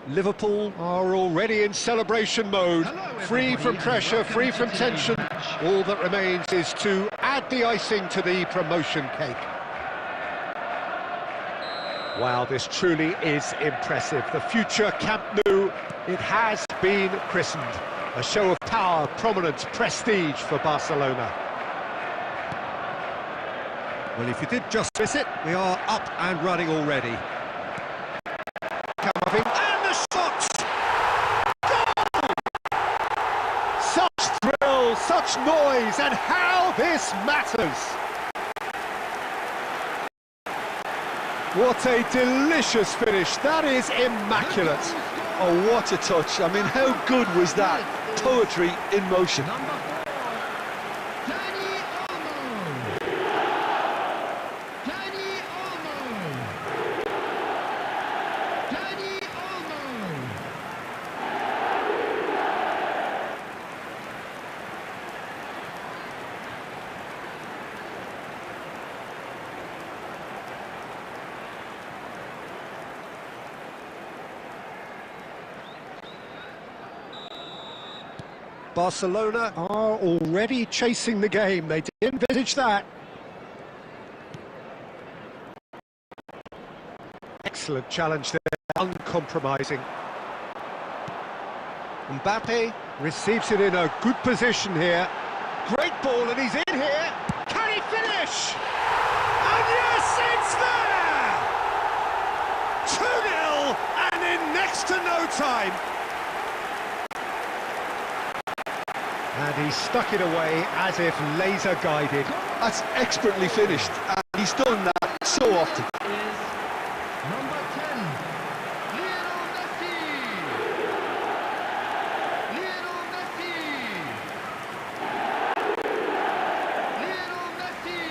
Liverpool are already in celebration mode, free from pressure, free from tension. All that remains is to add the icing to the promotion cake. Wow, this truly is impressive. The future Camp Nou, it has been christened. A show of power, prominence, prestige for Barcelona. Well, if you did just miss it, we are up and running already. And the shots! Goal! Such thrill, such noise, and how this matters! What a delicious finish, that is immaculate. Oh, what a touch. I mean, how good was that? Poetry in motion. Barcelona are already chasing the game. They didn't envisage that. Excellent challenge there, uncompromising. Mbappe receives it in a good position here. Great ball, and he's in here. Can he finish? And yes, it's there! 2-0, and in next to no time. And he stuck it away as if laser-guided. That's expertly finished, and he's done that so often. Number 10, Lionel Messi! Lionel Messi! Lionel Messi!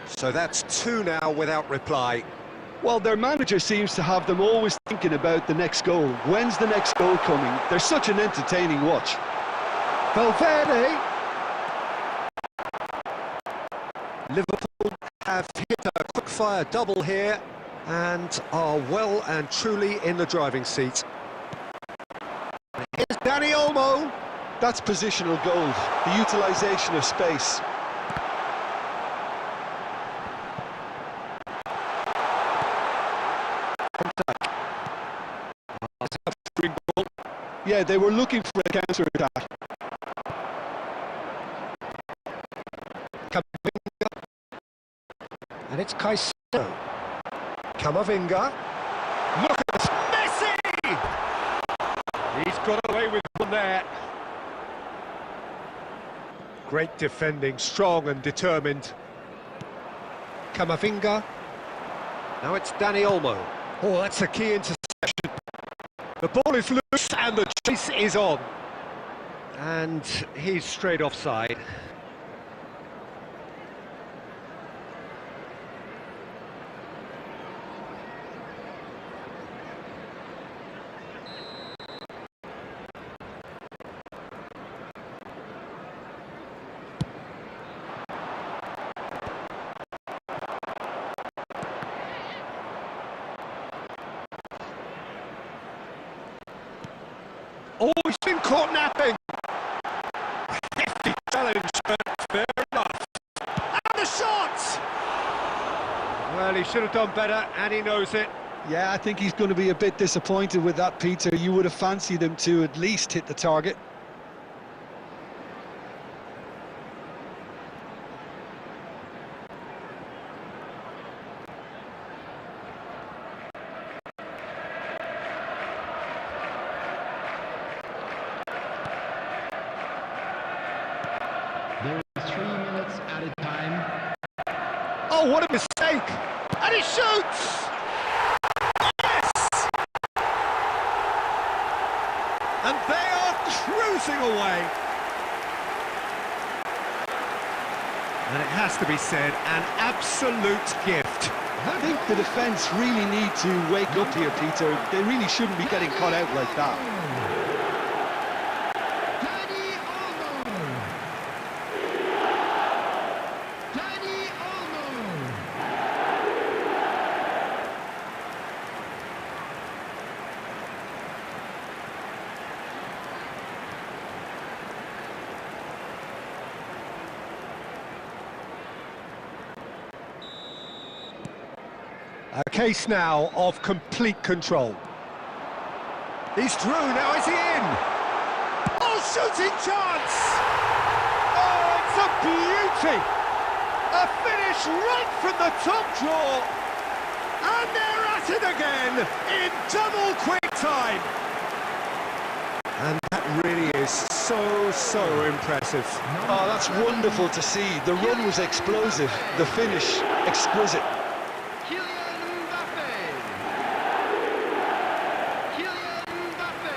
So that's 2 now without reply. Well, their manager seems to have them always thinking about the next goal. When's the next goal coming? They're such an entertaining watch. Valverde. Liverpool have hit a quick-fire double here and are well and truly in the driving seat. Here's Dani Olmo. That's positional gold, the utilisation of space. Yeah, they were looking for a counter-attack. And it's Caicedo. Camavinga. Look at Messi! He's got away with one there. Great defending, strong and determined. Camavinga. Now it's Dani Olmo. Oh, that's a key interception. The ball is loose and the chase is on. And he's straight offside. Oh, he's been caught napping. A hefty challenge, but fair enough. And the shot! Well, he should have done better, and he knows it. Yeah, I think he's going to be a bit disappointed with that, Peter. You would have fancied him to at least hit the target. Oh, what a mistake! And he shoots! Yes! And they are cruising away. And it has to be said, an absolute gift. I think the defence really need to wake up here, Peter. They really shouldn't be getting caught out like that. Dani Olmo. Dani Olmo. A case now of complete control. He's through, now is he in? Oh, shooting chance! Oh, it's a beauty! A finish right from the top draw! And they're at it again, in double quick time! And that really is so impressive. Oh, that's wonderful to see. The run was explosive, the finish exquisite. Kylian Mbappe. Kylian Mbappe.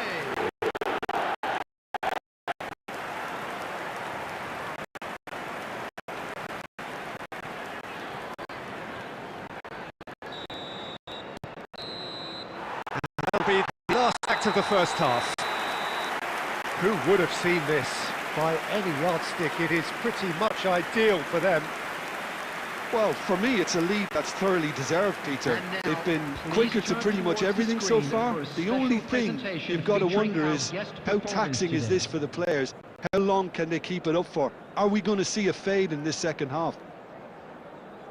That'll be the last act of the first half. Who would have seen this? By any yardstick, it is pretty much ideal for them. Well, for me, it's a lead that's thoroughly deserved, Peter. They've been quicker to pretty much everything so far. The only thing you've got to wonder is, how taxing is this for the players? How long can they keep it up for? Are we going to see a fade in this second half?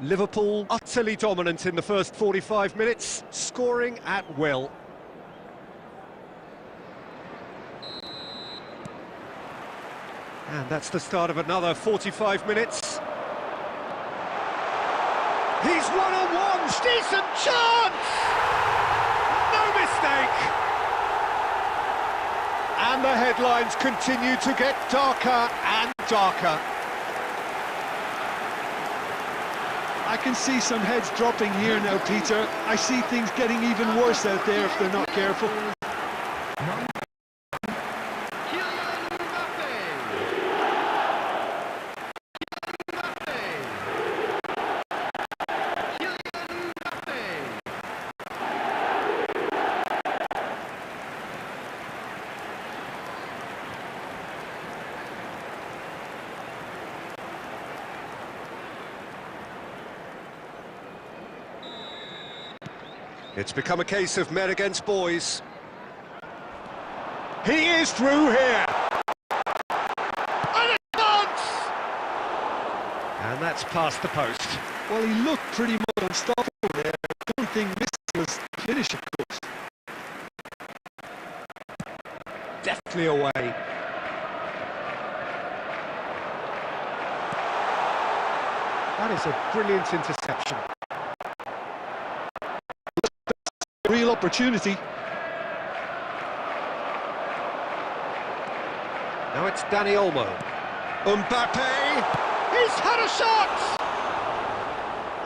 Liverpool utterly dominant in the first 45 minutes, scoring at will. And that's the start of another 45 minutes. He's one-on-one, decent chance! No mistake! And the headlines continue to get darker and darker. I can see some heads dropping here now, Peter. I see things getting even worse out there if they're not careful. Kylian Mbappe. Kylian Mbappe. It's become a case of men against boys. He is through here! And a chance! And that's past the post. Well, he looked pretty much unstoppable there. The only thing missing was the finish, of course. Deftly away. That is a brilliant interception. Real opportunity. Now it's Dani Olmo. Mbappe! He's had a shot!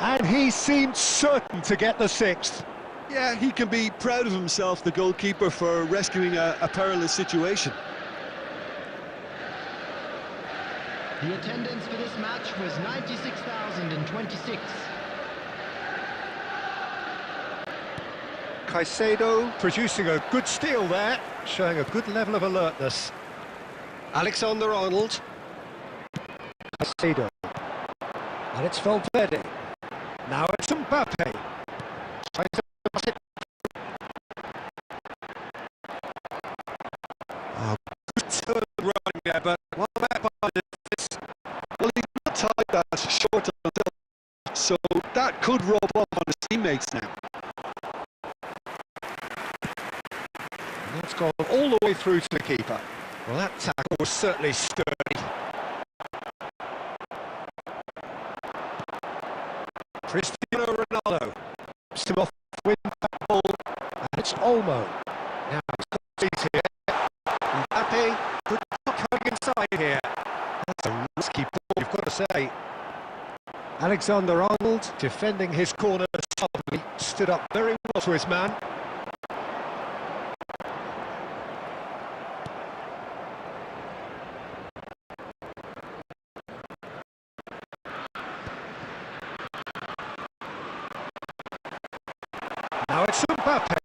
And he seemed certain to get the sixth. Yeah, he can be proud of himself, the goalkeeper, for rescuing a perilous situation. The attendance for this match was 96,026. Caicedo producing a good steal there, showing a good level of alertness. Alexander-Arnold. Caicedo. And it's Valverde. Now it's Mbappe. Tries to pass it. Oh, good turn running there, but what about this? Well, he's not tied that short until, so that could rub off on his teammates now. And that's gone all the way through to the keeper. Well, that tackle was certainly sturdy. Cristiano Ronaldo steps him off with that ball, and it's Olmo. Now he's here. Mbappe could not coming inside here. That's a risky ball, you've got to say. Alexander-Arnold. field, defending his corner solidly, stood up very well to his man. Now it's Mbappe.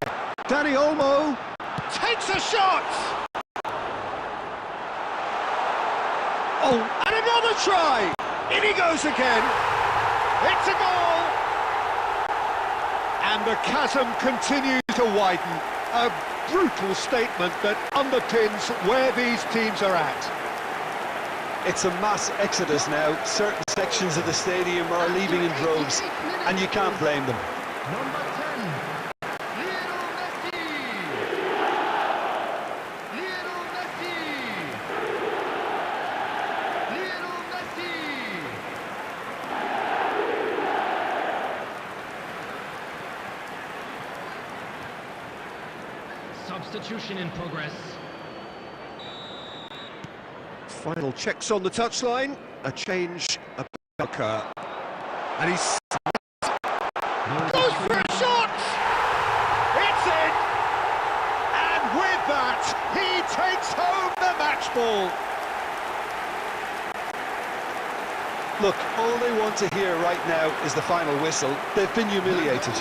Danny Olmo takes a shot! Oh, and another try! In he goes again! It's a goal! And the chasm continues to widen. A brutal statement that underpins where these teams are at. It's a mass exodus now. Certain sections of the stadium are leaving in droves, and you can't blame them. Number 10, Lionel Messi. Lionel Messi. Lionel Messi. Substitution in progress. Final checks on the touchline. A change occur. And he's goes for a shot! It's in! And with that, he takes home the match ball. Look, all they want to hear right now is the final whistle. They've been humiliated.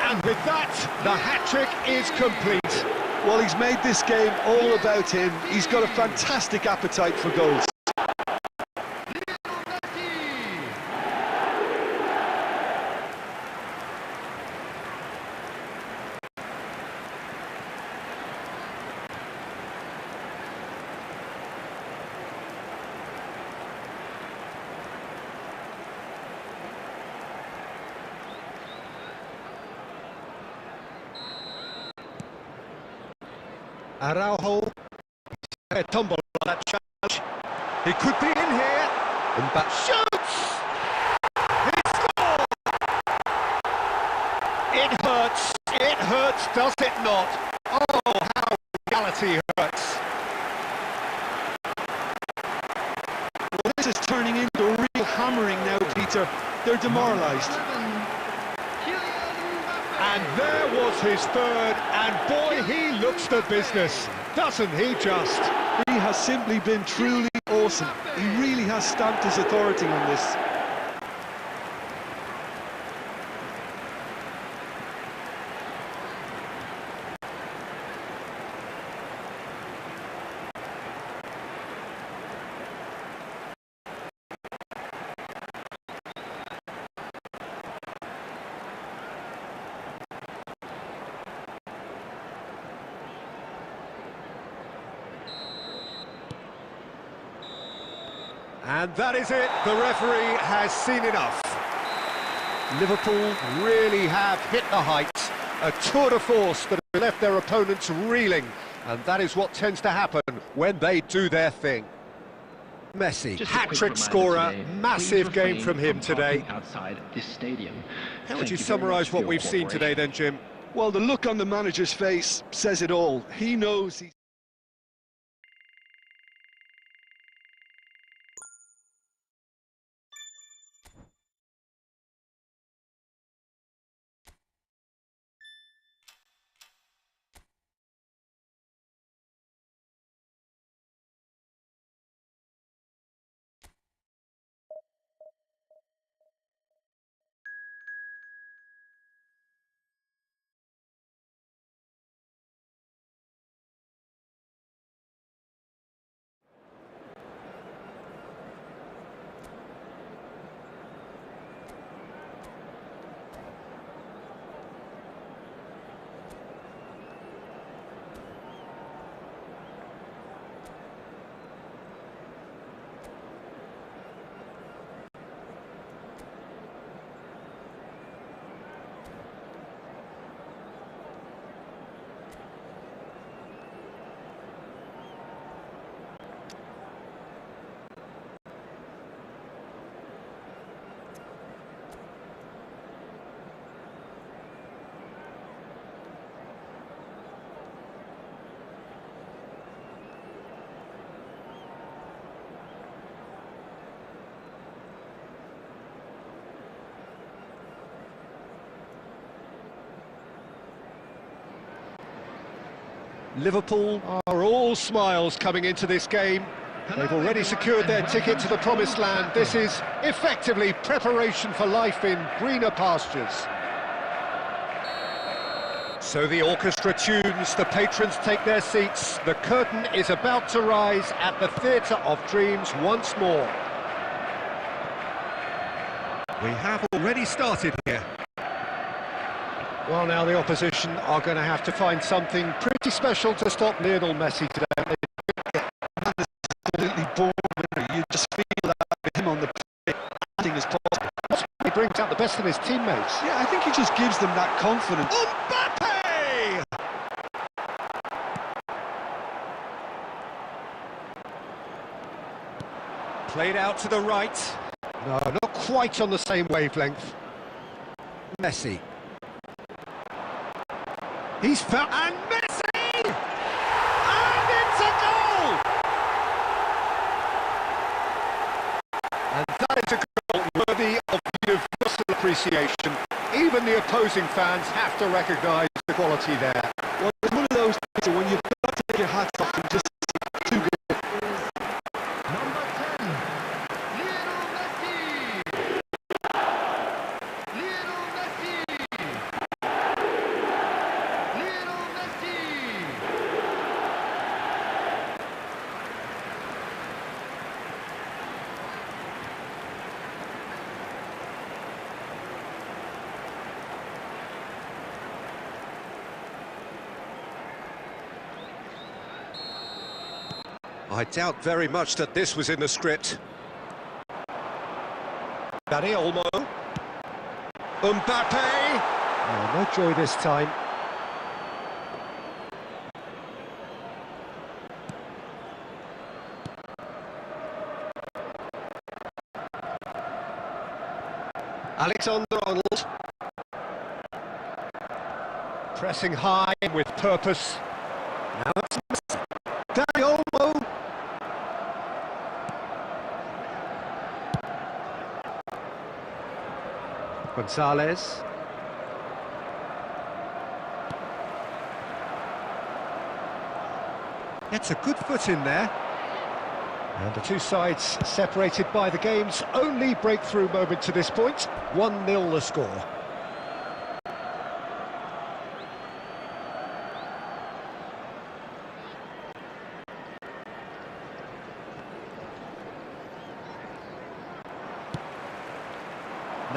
And with that, the hat-trick is complete. Well, he's made this game all about him. He's got a fantastic appetite for goals. Araujo, a tumble on that challenge. He could be in here. Mbappe shoots! He scores! It hurts, does it not? Oh, how reality hurts. Well, this is turning into a real hammering now, Peter. They're demoralised. And there was his third, and boy, he looks the business, doesn't he just? He has simply been truly awesome. He really has stamped his authority on this. And that is it, the referee has seen enough. Liverpool really have hit the heights, a tour de force that has left their opponents reeling, and that is what tends to happen when they do their thing. Messi, hat-trick scorer, massive game from him today. Outside this stadium. How would you summarise what we've seen today then, Jim? Well, the look on the manager's face says it all. He knows he's Liverpool are all smiles coming into this game. They've already secured their ticket to the promised land. This is effectively preparation for life in greener pastures. So the orchestra tunes, the patrons take their seats. The curtain is about to rise at the Theatre of Dreams once more. We have already started here. Well, now the opposition are going to have to find something pretty special to stop Lionel Messi today. Absolutely bored. You just feel that with him on the pitch, anything is possible. He brings out the best in his teammates. Yeah, I think he just gives them that confidence. Mbappe! Played out to the right. No, not quite on the same wavelength. Messi. He's found... And Messi! And it's a goal! And that is a goal worthy of universal appreciation. Even the opposing fans have to recognise the quality there. Well, it's one of those things when you've got to take your hats off and just too good. Number 10, Lionel Messi. Lionel Messi. Lionel Messi. I doubt very much that this was in the script. Dani Olmo. Mbappe! Oh, no joy this time. Alexander-Arnold. Pressing high with purpose. Now it's Dani Olmo. Gonzalez. Gets a good foot in there. And the two sides separated by the game's only breakthrough moment to this point. 1-0 the score.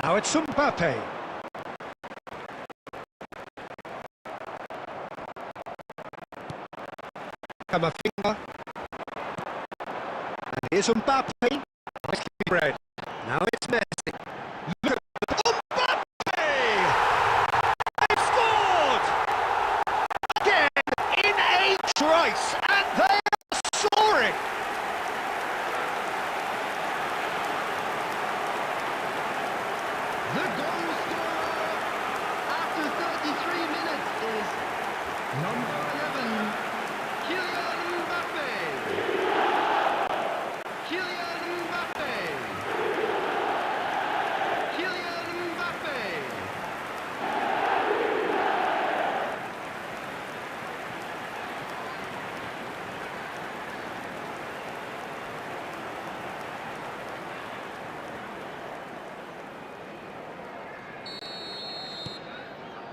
Now it's Mbappe. Camavinga. And here's Mbappe. Nicely read. Now it's Messi. Look at Mbappe! They've scored! Again in a trice, and they are soaring! The goal scorer after 33 minutes is number 11, Kylian Mbappe. Kylian Mbappe. Kylian Mbappe.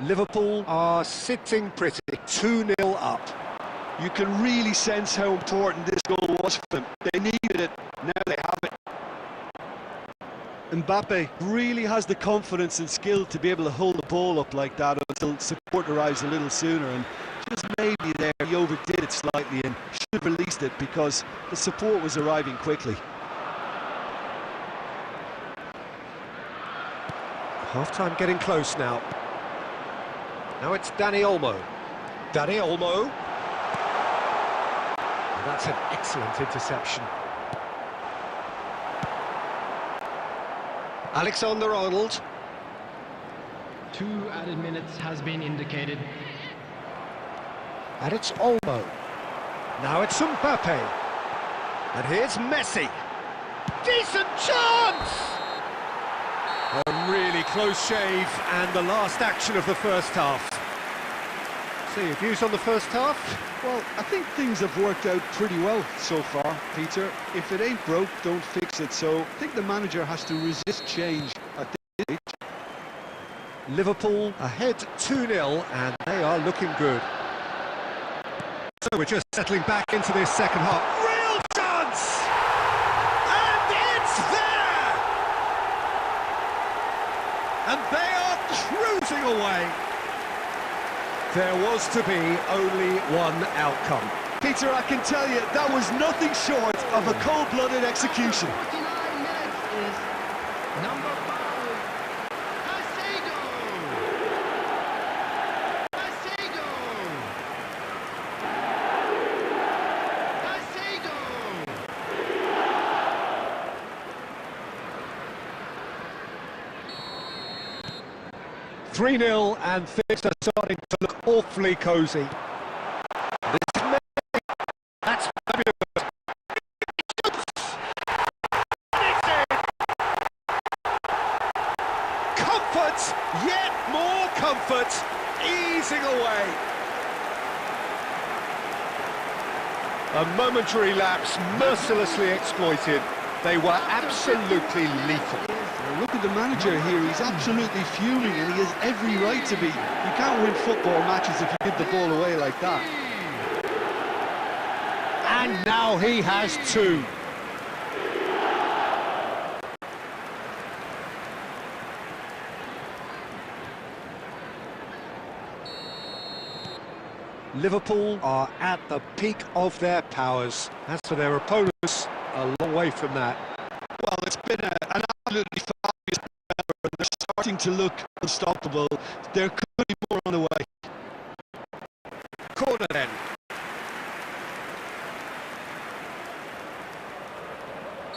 Liverpool are sitting pretty, 2-0 up. You can really sense how important this goal was for them. They needed it, now they have it. Mbappe really has the confidence and skill to be able to hold the ball up like that until support arrives a little sooner, and just maybe there he overdid it slightly and should have released it because the support was arriving quickly. Half-time getting close now. Now it's Dani Olmo. Dani Olmo. And that's an excellent interception. Alexander-Arnold. 2 added minutes has been indicated. And it's Olmo. Now it's Mbappe. And here's Messi. Decent chance! A really close shave, and the last action of the first half. So your views on the first half? Well, I think things have worked out pretty well so far, Peter. If it ain't broke, don't fix it. So I think the manager has to resist change at this stage. Liverpool ahead 2-0 and they are looking good. So we're just settling back into this second half. Real chance! And it's there! And they are cruising away. There was to be only one outcome. Peter, I can tell you, that was nothing short of a cold-blooded execution. 49 minutes is number 5, Pasego. Pasego. Pasego. 3-0 and things are starting to look awfully cosy. This is amazing. That's fabulous. It's in. Comfort, yet more comfort, easing away. A momentary lapse mercilessly exploited. They were absolutely lethal. Look at the manager here, he's absolutely fuming and he has every right to be. You can't win football matches if you give the ball away like that. And now he has 2. Liverpool are at the peak of their powers. As for their opponents, a long way from that. Well, it's been an absolutely fabulous effort and they're starting to look unstoppable. There could be more on the way. Corner then.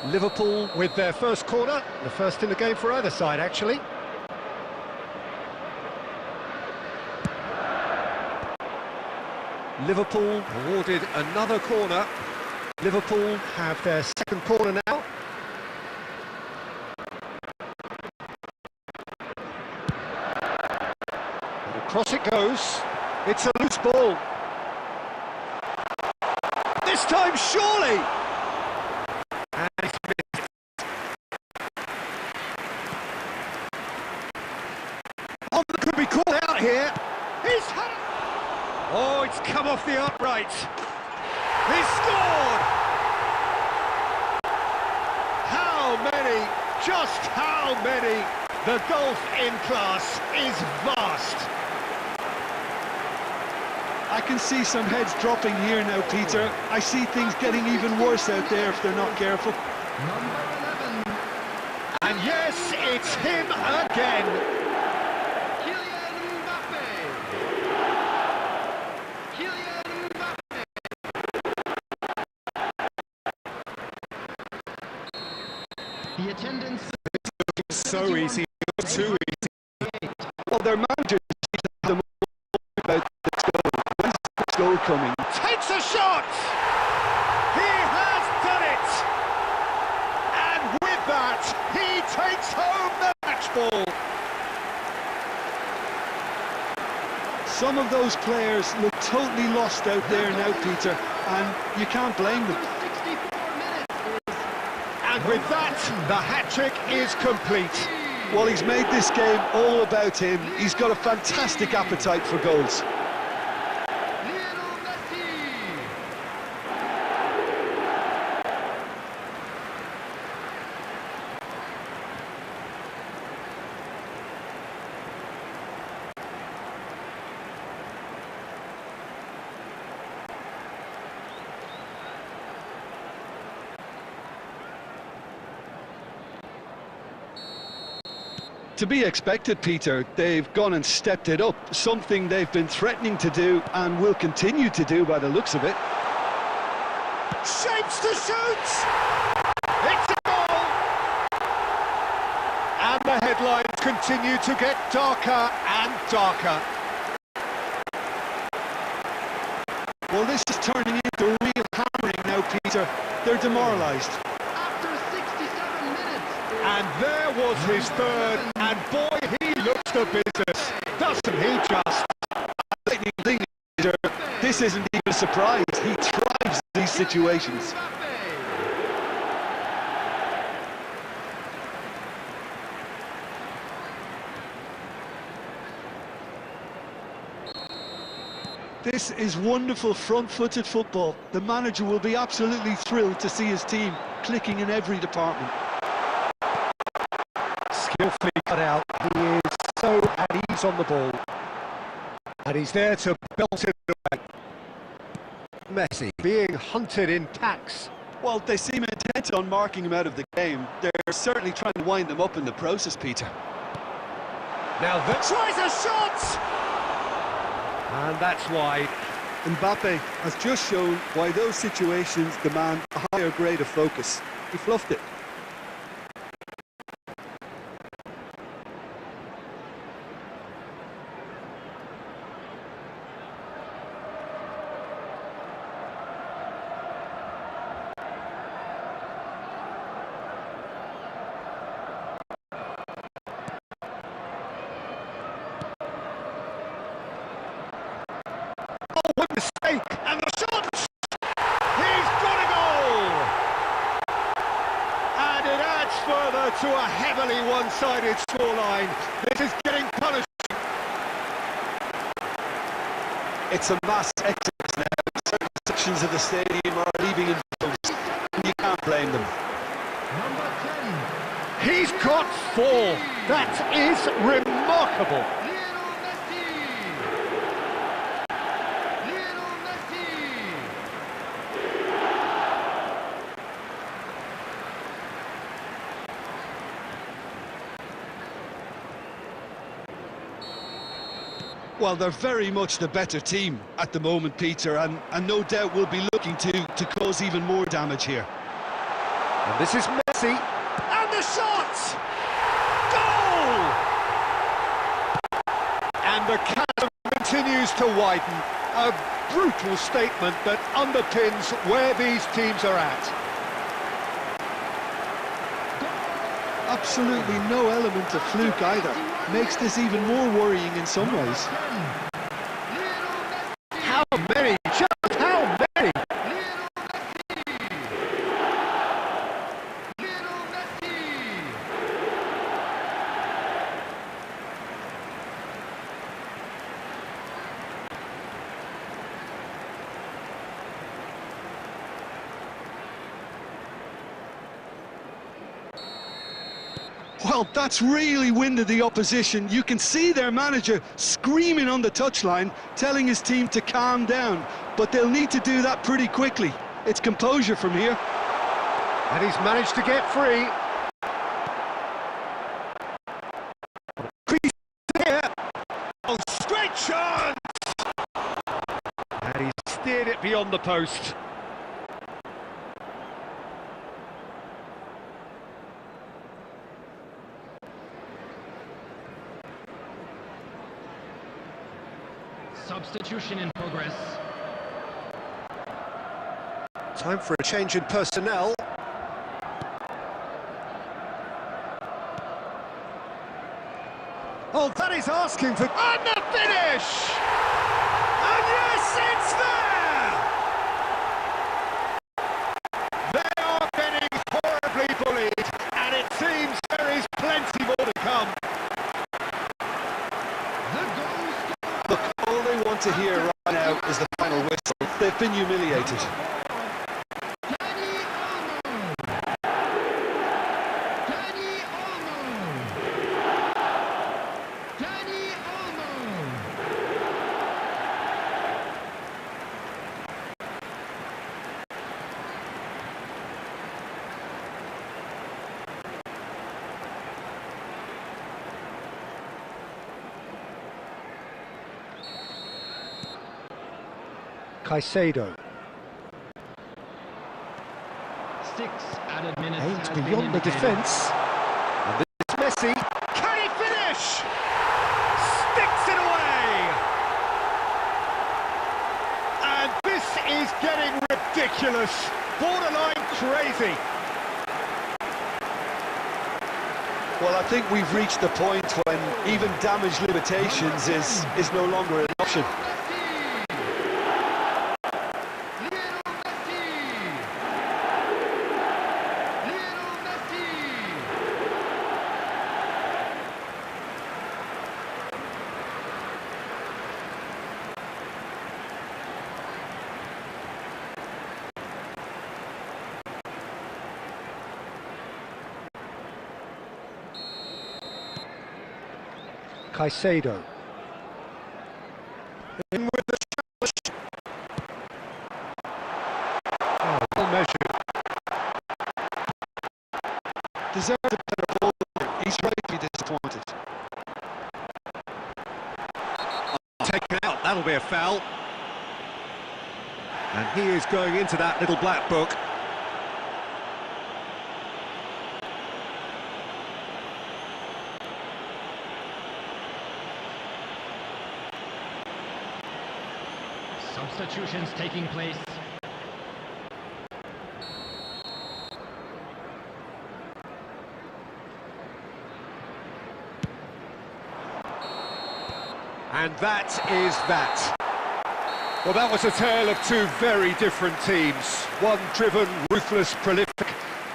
Liverpool with their first corner, the first in the game for either side actually. Liverpool awarded another corner. Liverpool have their second corner now. And across it goes. It's a loose ball. This time surely! And it's missed. Oh, that could be called out here. He's had it. Oh, it's come off the upright. He's scored! How many? Just how many? The gulf in class is vast. I can see some heads dropping here now, Peter. I see things getting even worse out there if they're not careful. Number 11, And yes, it's him again. Kylian Mbappe. Kylian Mbappe. The attendance So easy, too easy. Well, their manager sees them about this goal. When's this goal coming? Takes a shot! He has done it! And with that, he takes home the match ball. Some of those players look totally lost out there now, Peter, and you can't blame them. 64 minutes is And with that, the hat-trick is complete. Well, he's made this game all about him. He's got a fantastic appetite for goals. Lionel Messi. To be expected, Peter. They've gone and stepped it up, something they've been threatening to do and will continue to do by the looks of it. Shapes to shoot! It's a goal! And the headlines continue to get darker and darker. Well, this is turning into a real hammering now, Peter. They're demoralised. After 67 minutes. And there was his third, and boy, he looks the business, doesn't he just? The lightning thing surprise. He thrives in these situations. This is wonderful front-footed football. The manager will be absolutely thrilled to see his team clicking in every department. Skillfully cut out. He is so at ease on the ball. And he's there to belt it away. Messi being hunted in tacks. Well, they seem intent on marking him out of the game. They're certainly trying to wind them up in the process, Peter. Now that tries a shot! And that's wide. Mbappe has just shown why those situations demand a higher grade of focus. He fluffed it. What a mistake! And the shot! He's got a goal! And it adds further to a heavily one-sided scoreline. This is getting punished. It's a mass exodus now. Certain sections of the stadium are leaving in droves, and you can't blame them. Number 10. He's got 4. That is remarkable. Well, they're very much the better team at the moment, Peter, and no doubt will be looking to cause even more damage here. And this is Messi. And the shot! Goal! And the chasm continues to widen. A brutal statement that underpins where these teams are at. Absolutely no element of fluke either. Makes this even more worrying in some ways. How many? Just how many? Well, that's really winded the opposition. You can see their manager screaming on the touchline, telling his team to calm down. But they'll need to do that pretty quickly. It's composure from here. And he's managed to get free. Here. Oh, straight chance! And he steered it beyond the post. Substitution in progress. Time for a change in personnel. Oh, that is asking for... And the finish! And yes, it's there! They are getting horribly bullied, and it seems there is plenty more to come. Look, all they want to hear right now is the final whistle. They've been humiliated. Caicedo. 6 added minutes. Aims has been beyond the indicated. defence. And this is Messi. Can he finish? Sticks it away! And this is getting ridiculous. Borderline crazy. Well, I think we've reached the point when even damage limitations is no longer an option. Caicedo. In with the challenge. Oh, well measured. Deserves a better ball. He's rightly disappointed. Taken out, that'll be a foul. And he is going into that little black book. Substitutions taking place. And that is that. Well, that was a tale of two very different teams. One driven, ruthless, prolific.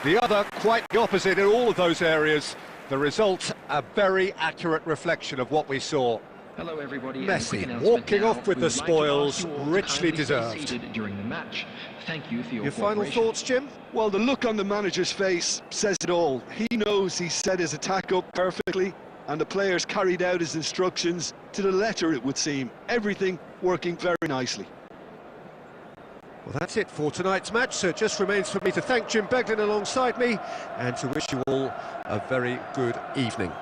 The other quite the opposite in all of those areas. The result, a very accurate reflection of what we saw. Hello everybody. Messi walking off with the spoils, richly deserved. During the match. Thank you for your final thoughts, Jim? Well, the look on the manager's face says it all. He knows he set his attack up perfectly, and the players carried out his instructions to the letter, it would seem. Everything working very nicely. Well, that's it for tonight's match, so it just remains for me to thank Jim Beglin alongside me and to wish you all a very good evening.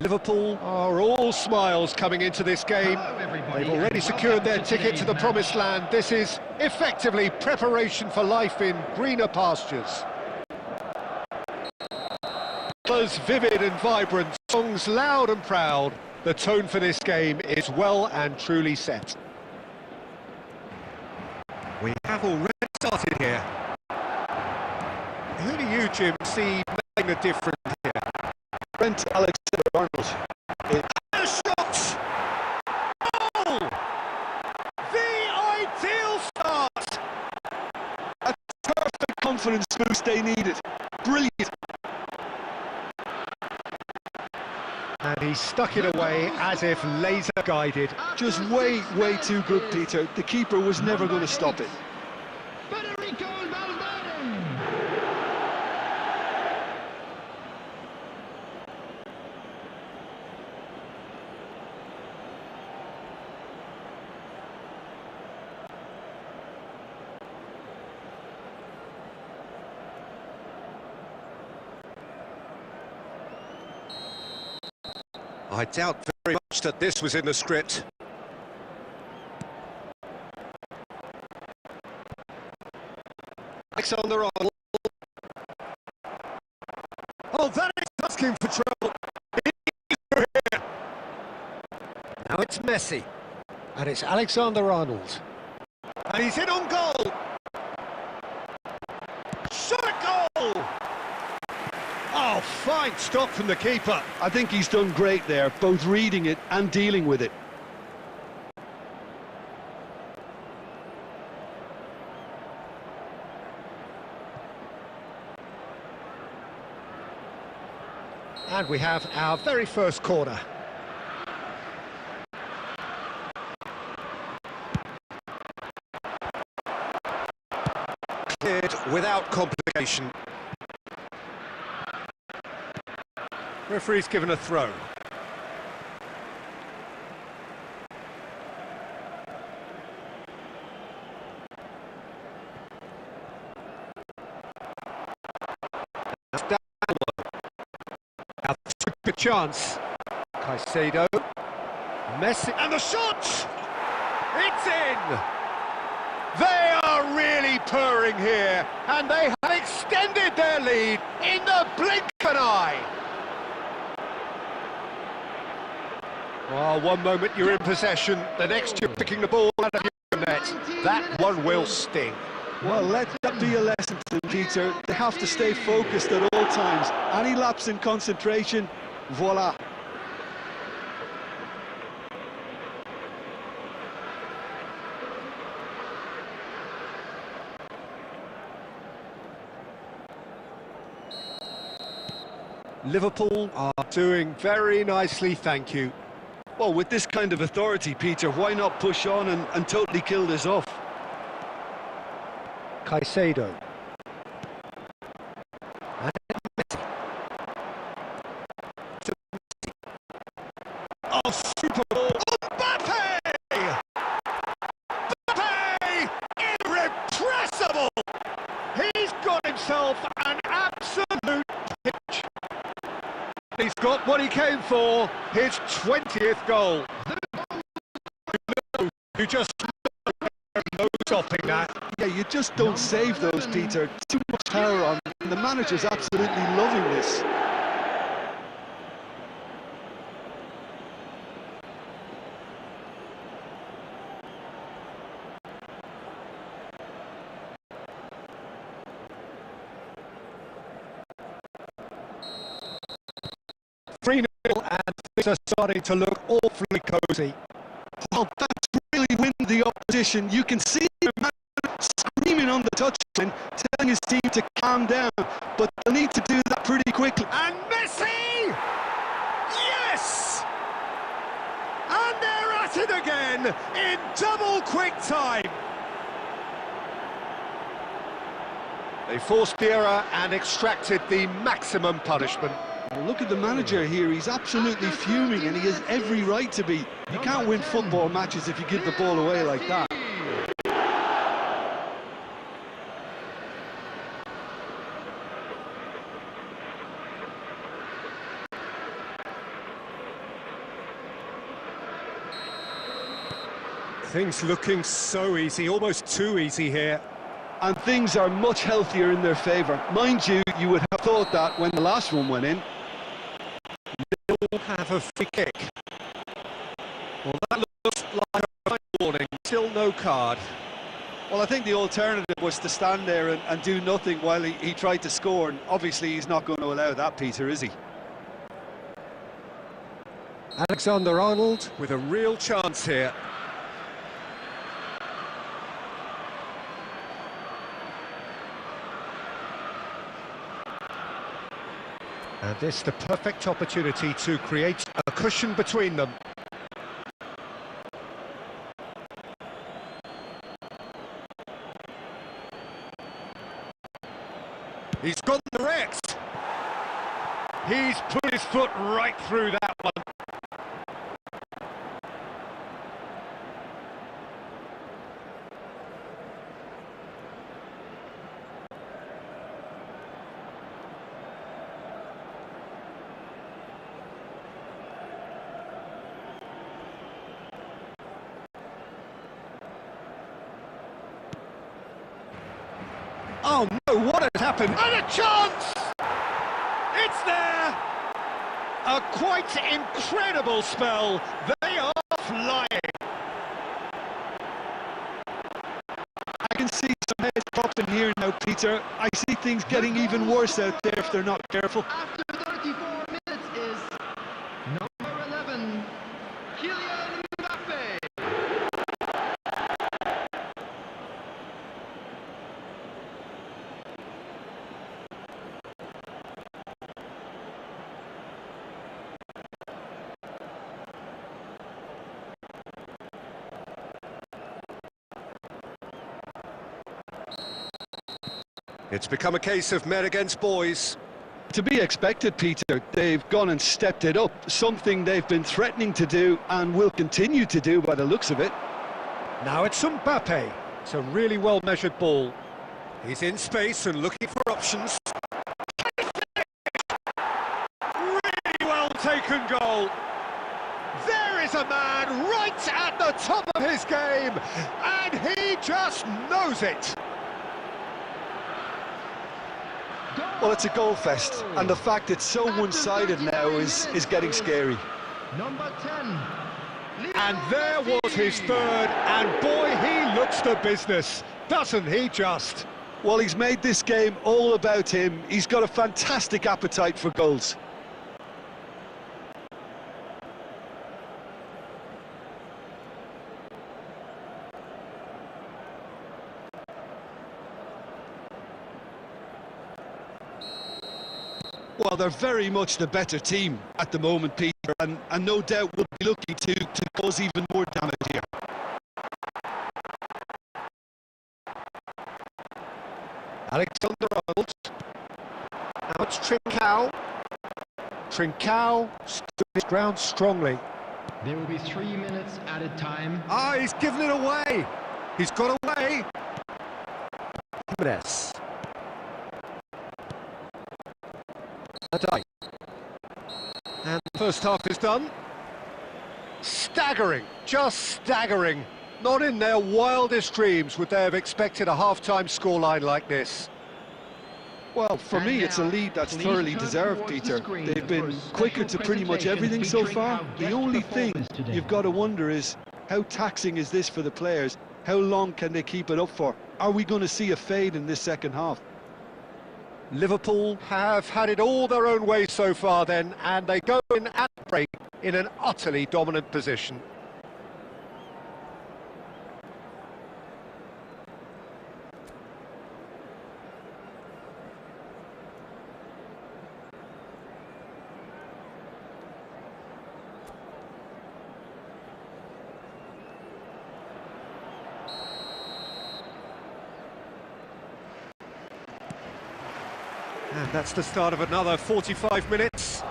Liverpool are all smiles coming into this game. They've already secured their ticket to the promised land. This is effectively preparation for life in greener pastures. Colours vivid and vibrant, songs loud and proud. The tone for this game is well and truly set. We have already started here. Who do you, Jim, see making the difference here? Trent Alexander-Arnold. A shot! Oh! The ideal start! A perfect confidence boost they needed. Brilliant. And he stuck it away as if laser guided. Just way too good, Peter. The keeper was never going to stop it. I doubt very much that this was in the script. Alexander-Arnold. Oh, that is asking for trouble. He's through here. Now it's Messi. And it's Alexander-Arnold. And he's in on goal. Oh, fine stop from the keeper. I think he's done great there, both reading it and dealing with it. And we have our very first corner. Cleared without complication. Referee's given a throw. Now, super chance. Caicedo. Messi. And the shot! It's in! They are really purring here, and they have extended their lead in the blink of an eye. Well, one moment you're in possession, the next you're picking the ball out of your net. That one will sting. Well, let that be a lesson to them, Peter. They have to stay focused at all times. Any lapse in concentration, voila. Liverpool are doing very nicely, thank you. Well, with this kind of authority, Peter, why not push on and totally kill this off? Caicedo. Oh, super ball. Mbappe! Mbappe! Irrepressible! He's got himself an absolute pitch. He's got what he came for, his 20th goal. You just no stopping that. Yeah, you just don't save those, Peter. Too much power on them. The manager's absolutely loving this. And things are starting to look awfully cosy. Well, that's really winning the opposition. You can see the manager screaming on the touchline, telling his team to calm down, but they'll need to do that pretty quickly. And Messi! Yes! And they're at it again in double quick time. They forced the error and extracted the maximum punishment. Well, look at the manager here. He's absolutely fuming, and he has every right to be. You can't win football matches if you give the ball away like that. Things looking so easy, almost too easy here. And things are much healthier in their favour. Mind you, you would have thought that when the last one went in. They'll have a free kick. Well, that looks like a right warning. Still no card. Well, I think the alternative was to stand there and do nothing while he tried to score. And obviously, he's not going to allow that, Peter, is he? Alexander-Arnold with a real chance here. And this the perfect opportunity to create a cushion between them. He's got the Rex. He's put his foot right through that one. Oh no, what has happened? And a chance! It's there! A quite incredible spell. They are flying. I can see some heads popping here now, Peter. I see things getting even worse out there if they're not careful. After It's become a case of men against boys. To be expected, Peter. They've gone and stepped it up, something they've been threatening to do and will continue to do by the looks of it. Now it's Mbappe. It's a really well-measured ball. He's in space and looking for options. Really well-taken goal. There is a man right at the top of his game, and he just knows it. Well, it's a goal fest, and the fact it's so one-sided now is getting scary. Number 10. And there was his third, and boy, he looks the business, doesn't he just? Well, he's made this game all about him. He's got a fantastic appetite for goals. Well, they're very much the better team at the moment, Peter, and no doubt will be looking to cause even more damage here. Alexander-Arnold. Now it's Trincao. Trincao stood his ground strongly. There will be 3 minutes added time. Ah, he's given it away. He's got away. Jimenez. Adai. And the first half is done. Staggering, just staggering. Not in their wildest dreams would they have expected a half-time scoreline like this. Well, for me, it's a lead that's thoroughly deserved, Peter. They've been quicker to pretty much everything so far. The only thing you've got to wonder is, how taxing is this for the players? How long can they keep it up for? Are we going to see a fade in this second half? Liverpool have had it all their own way so far then, and they go in at the break in an utterly dominant position. And that's the start of another 45 minutes.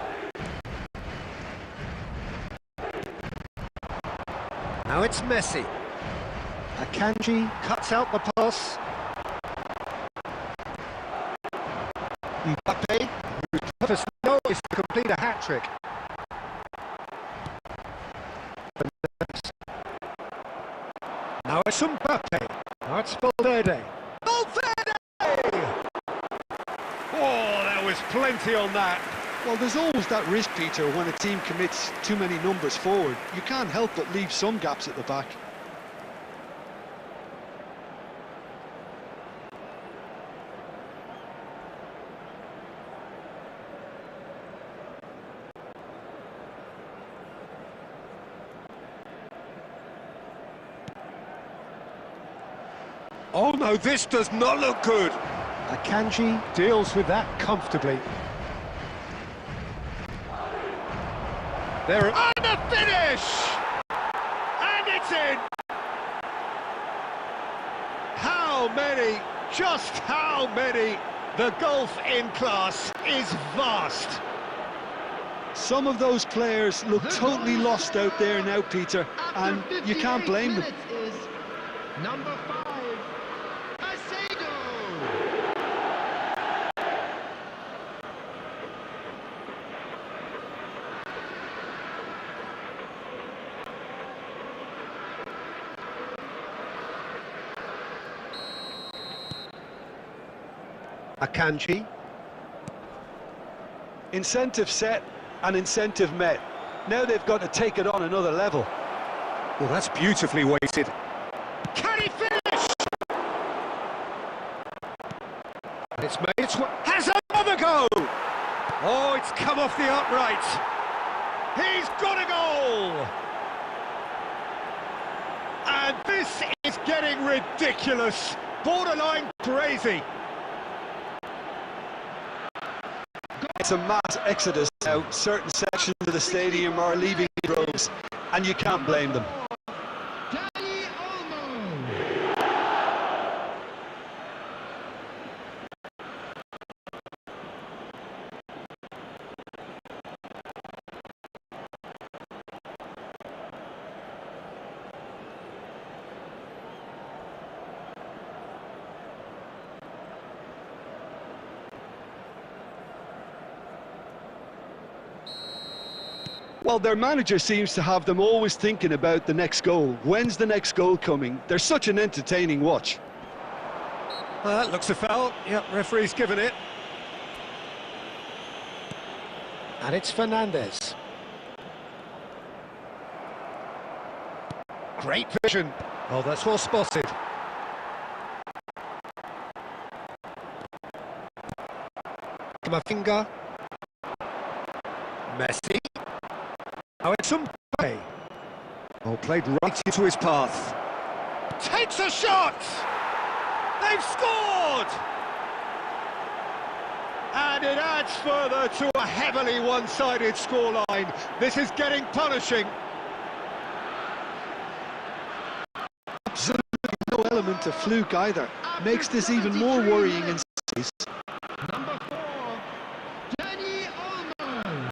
Now it's Messi. Akanji cuts out the pass. Mbappe, whose purpose now is to complete a hat-trick. Now it's Mbappe. Now it's Valverde. Valverde! Oh, there was plenty on that. Well, there's always that risk, Peter, when a team commits too many numbers forward. You can't help but leave some gaps at the back. Oh no, this does not look good. Akanji deals with that comfortably. There, and the finish! And it's in! How many, just how many? The gulf in class is vast. Some of those players look totally lost out there now, Peter, and you can't blame them. Number 5. Akanji. Incentive set and incentive met. Now they've got to take it on another level. Well, that's beautifully weighted. Can he finish? And it's made its way. Has another go! Oh, it's come off the upright. He's got a goal! And this is getting ridiculous. Borderline crazy. It's a mass exodus now. Certain sections of the stadium are leaving in droves, and you can't blame them. Well, their manager seems to have them always thinking about the next goal. When's the next goal coming? They're such an entertaining watch. That looks a foul. Yep, referee's given it. And it's Fernandez. Great vision. Oh, that's well spotted. Camavinga. Messi. Oh, it's Mbappe. Oh, played right into his path. Takes a shot! They've scored! And it adds further to a heavily one-sided scoreline. This is getting punishing. Absolutely no element of fluke either. Makes this even more worrying in space. Number 4, Danny Olmo.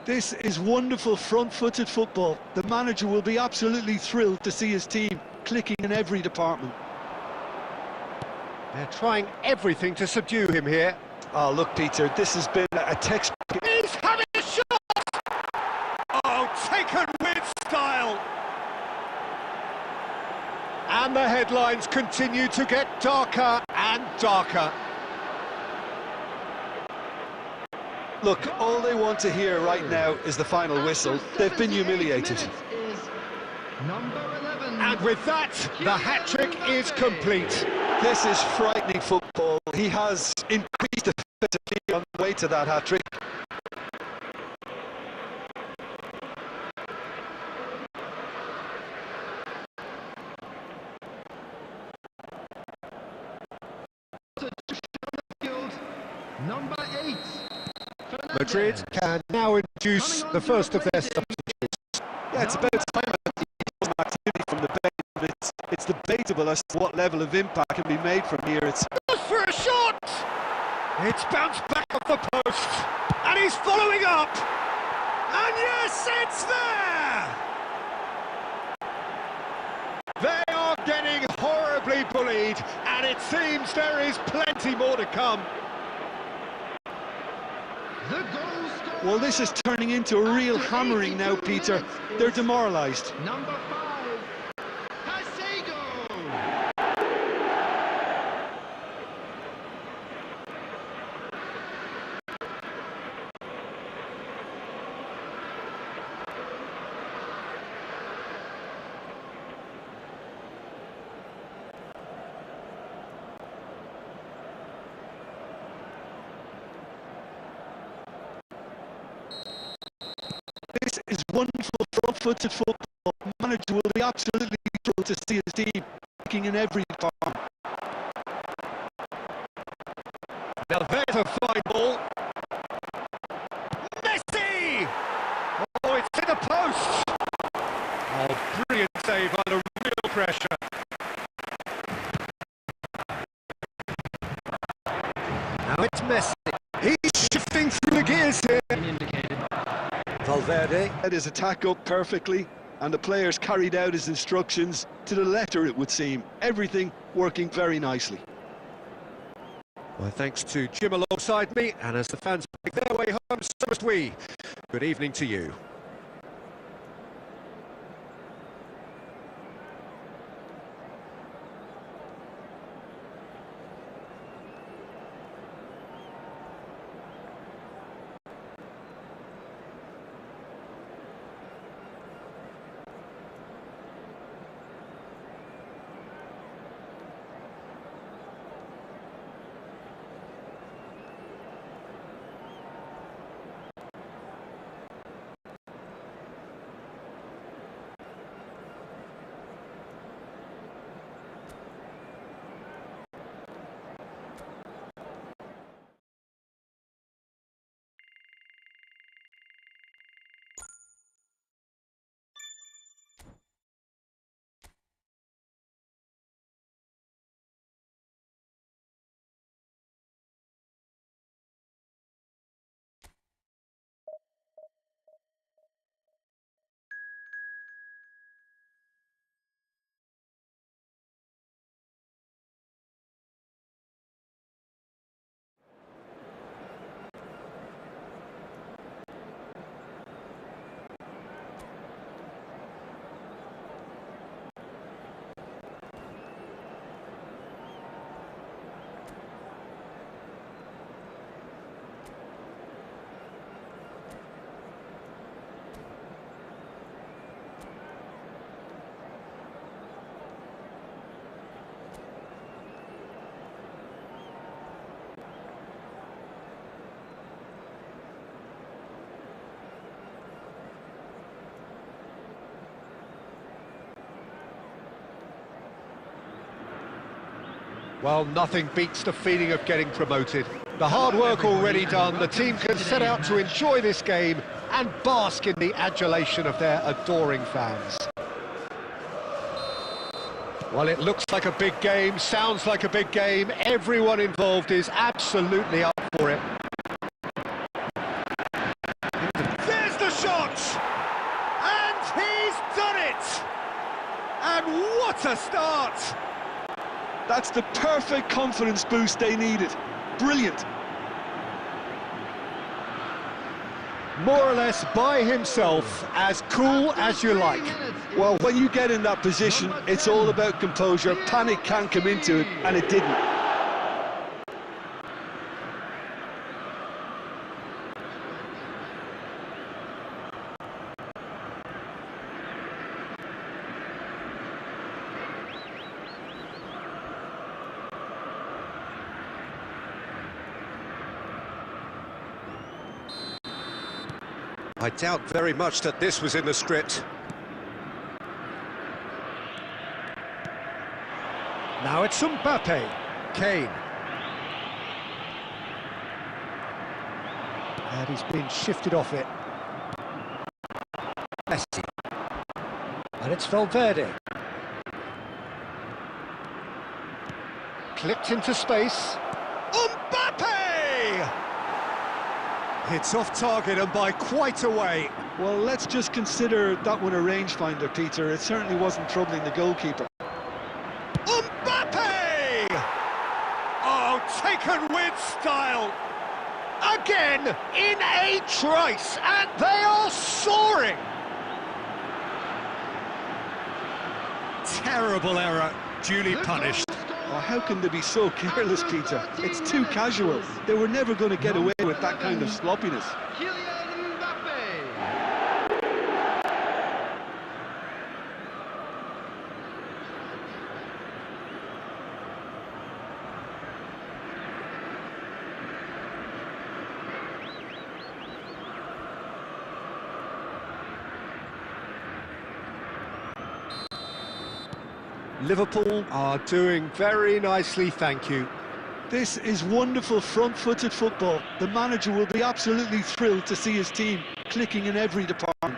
This is wonderful front-footed football. The manager will be absolutely thrilled to see his team clicking in every department. They're trying everything to subdue him here. Oh, look, Peter, this has been a textbook. He's having a shot! Oh, taken with style! And the headlines continue to get darker and darker. Look, all they want to hear right now is the final whistle. They've been humiliated. Number 11. And with that, the hat-trick is complete. This is frightening football. He has increased effectively on the way to that hat-trick. Number 8. Madrid can now induce the first of their substitutes. Yeah, it's about time some activity from the bench, but it's debatable as to what level of impact can be made from here. It's Goes for a shot! It's bounced back off the post, and he's following up! And yes, it's there! They are getting horribly bullied, and it seems there is plenty more to come. The goal scorer. well, this is turning into a real hammering now, Peter. They're demoralised. Number 5, Hasego. This is wonderful front-footed football. The manager will be absolutely thrilled to see his team kicking in every department. Now there's a fine ball. Messi! Oh, it's hit the post! Oh, brilliant save under real pressure. Now it's Messi. He's shifting through the gears here. Indicated. Valverde. Had his attack up perfectly, and the players carried out his instructions to the letter, it would seem. Everything working very nicely. Well, thanks to Jim alongside me, and as the fans make their way home, so must we. Good evening to you. Well, nothing beats the feeling of getting promoted. The hard work already done, the team can set out to enjoy this game and bask in the adulation of their adoring fans. Well, it looks like a big game, sounds like a big game. Everyone involved is absolutely up for it. There's the shot! And he's done it! And what a start! That's the perfect confidence boost they needed. Brilliant. More or less by himself, as cool as you like. Well, when you get in that position, it's all about composure. Panic can't come into it, and it didn't. I doubt very much that this was in the script. Now it's Mbappe. Kane. And he's been shifted off it. Messi. And it's Valverde. Clipped into space. Mbappe! It's off target and by quite a way. Well, let's just consider that one a rangefinder, Peter. It certainly wasn't troubling the goalkeeper. Mbappe! Oh, taken with style. Again, in a trice, and they are soaring. Terrible error, duly punished. Oh, how can they be so careless, Peter? It's too casual. They were never going to get away with that kind of sloppiness. Liverpool are doing very nicely, thank you. This is wonderful front-footed football. The manager will be absolutely thrilled to see his team clicking in every department.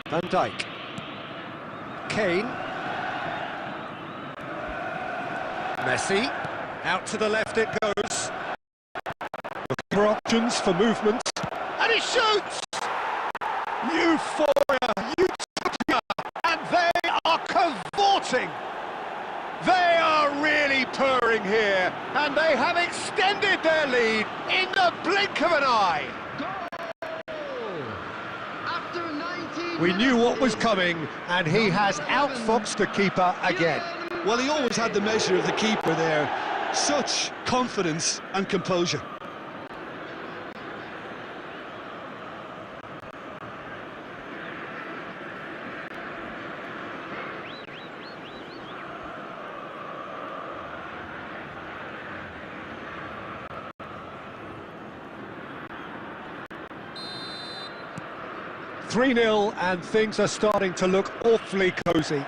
Van Dijk. Kane. Messi. Out to the left it goes. Looking for options for movement. And he shoots! Euphoria, utopia, and they are cavorting. They are really purring here, and they have extended their lead in the blink of an eye. We knew what was coming, and he has outfoxed the keeper again. Well, he always had the measure of the keeper there. Such confidence and composure. (3-0) and things are starting to look awfully cosy.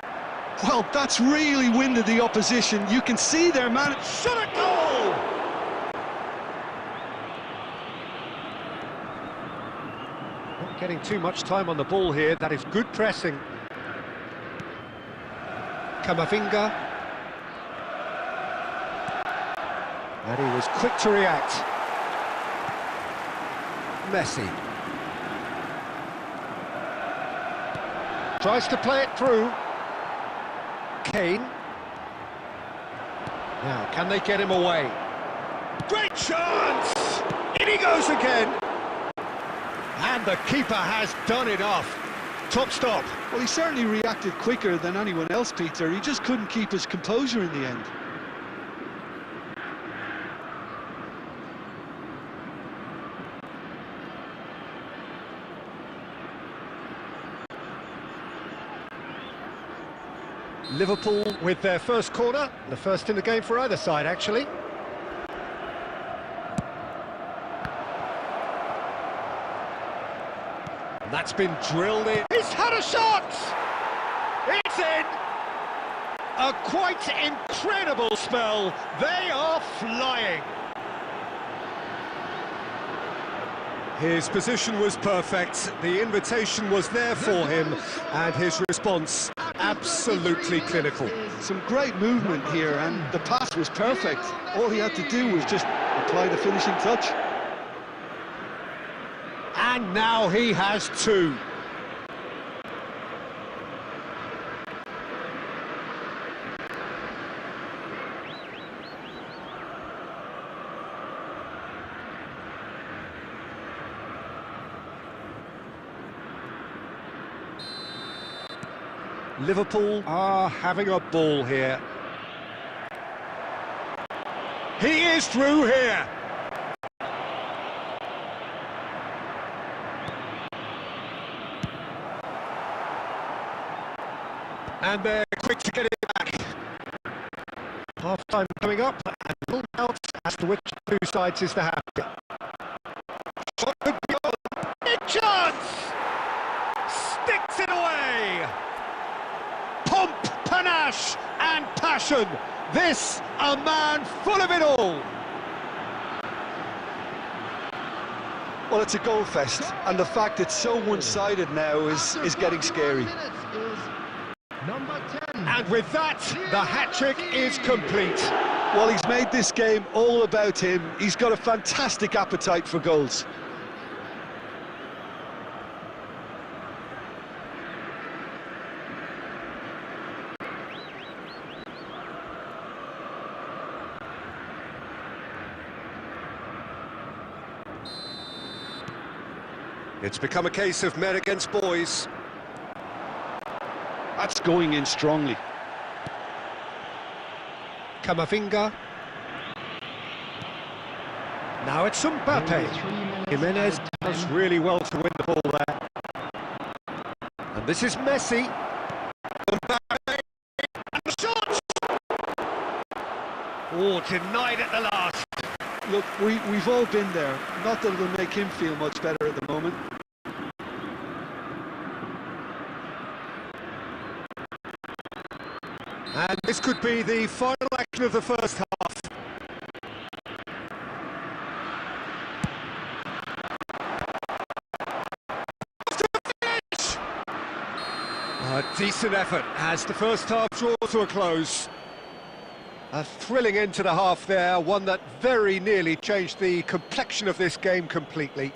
Well, that's really winded the opposition. You can see their man... Shot at goal! Not getting too much time on the ball here. That is good pressing. Camavinga. And he was quick to react. Messi. Tries to play it through. Kane. Now, can they get him away? Great chance! In he goes again! And the keeper has done enough. Top stop. Well, he certainly reacted quicker than anyone else, Peter. He just couldn't keep his composure in the end. Liverpool with their first corner, the first in the game for either side, actually. That's been drilled in. He's had a shot! It's in! A quite incredible spell. They are flying. His position was perfect, the invitation was there for him, and his response absolutely clinical. Some great movement here, and the pass was perfect. All he had to do was just apply the finishing touch. And now he has two. Liverpool are having a ball here. He is through here. And they're quick to get it back. Half-time coming up, and no doubt as to which two sides is the happier. Shot could be on. Big chance! Sticks it away! Pomp, panache and passion. This a man full of it all. Well, it's a goal fest, and the fact it's so one-sided now is getting scary. And with that, the hat-trick is complete. Well, he's made this game all about him. He's got a fantastic appetite for goals. It's become a case of men against boys. That's going in strongly. Camavinga. Now it's Mbappe. Jimenez does really well to win the ball there. And this is Messi. Mbappe. And the shot! Oh, denied at the last. Look, we've all been there. Not that it'll make him feel much better at the moment. And this could be the final action of the first half. A decent effort as the first half draws to a close. A thrilling end to the half there, one that very nearly changed the complexion of this game completely.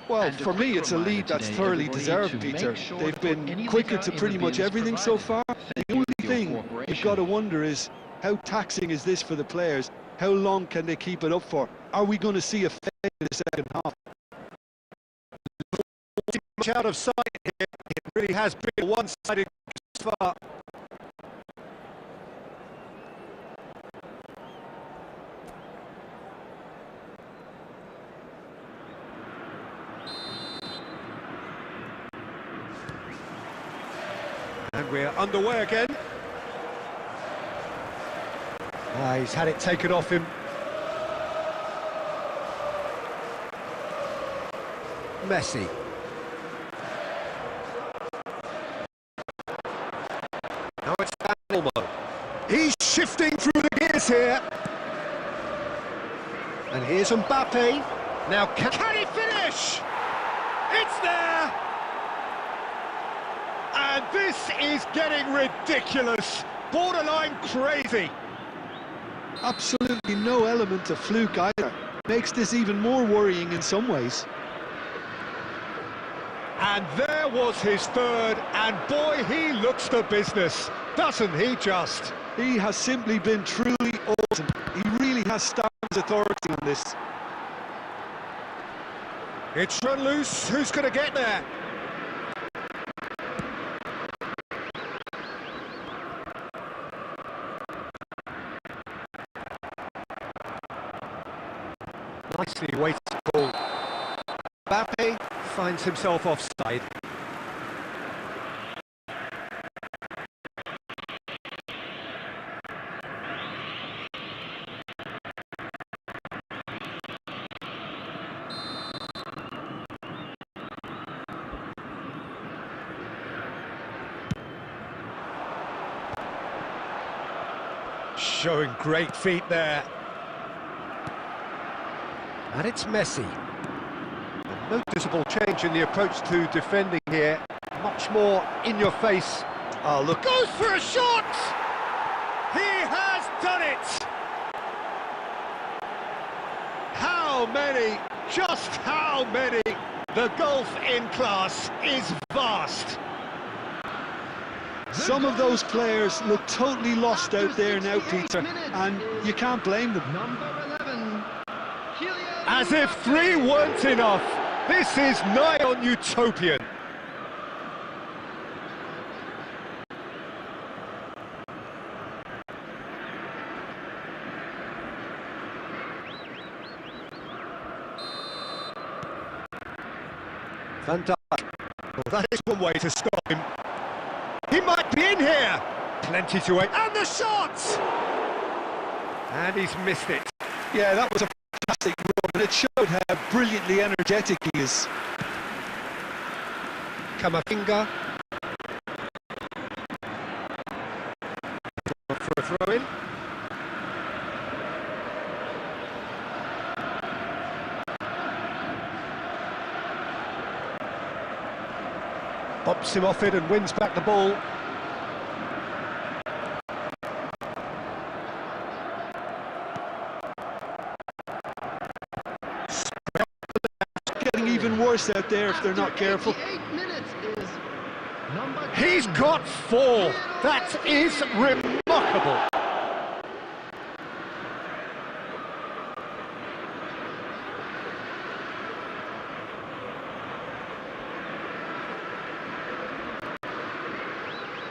Well, for me, it's a lead that's thoroughly deserved, Peter. They've been quicker to pretty much everything so far. The only thing you've got to wonder is, how taxing is this for the players? How long can they keep it up for? Are we going to see a fade in the second half? Much out of sight here. It really has been a one-sided so far. And we're underway again. He's had it taken off him. Messi. Now it's Olmo. He's shifting through the gears here. And here's Mbappe. Now can he finish? It's there! And this is getting ridiculous, borderline crazy. Absolutely no element of fluke either. Makes this even more worrying in some ways. And there was his third, and boy, he looks the business, doesn't he just? He has simply been truly awesome. He really has Star's authority on this. It's run loose, who's going to get there? Nicely weighted ball. Mbappe finds himself offside. Showing great feet there. And it's Messi. A noticeable change in the approach to defending here. Much more in your face. Oh, look. Goes for a shot! He has done it! How many? Just how many? The gulf in class is vast. Some of those players look totally lost out there now, Peter, and you can't blame them. Number 11. As if 3 weren't enough, this is nigh on utopian. Van Dijk. Well, that is one way to stop him. He might be in here. Plenty to wait. And the shot! And he's missed it. Yeah, that was a fantastic run, and it showed how brilliantly energetic he is. Kamavinga. For a throw-in. Bops him off it and wins back the ball. Getting even worse out there if they're not careful. 8 minutes is number 10. He's got 4. That is remarkable.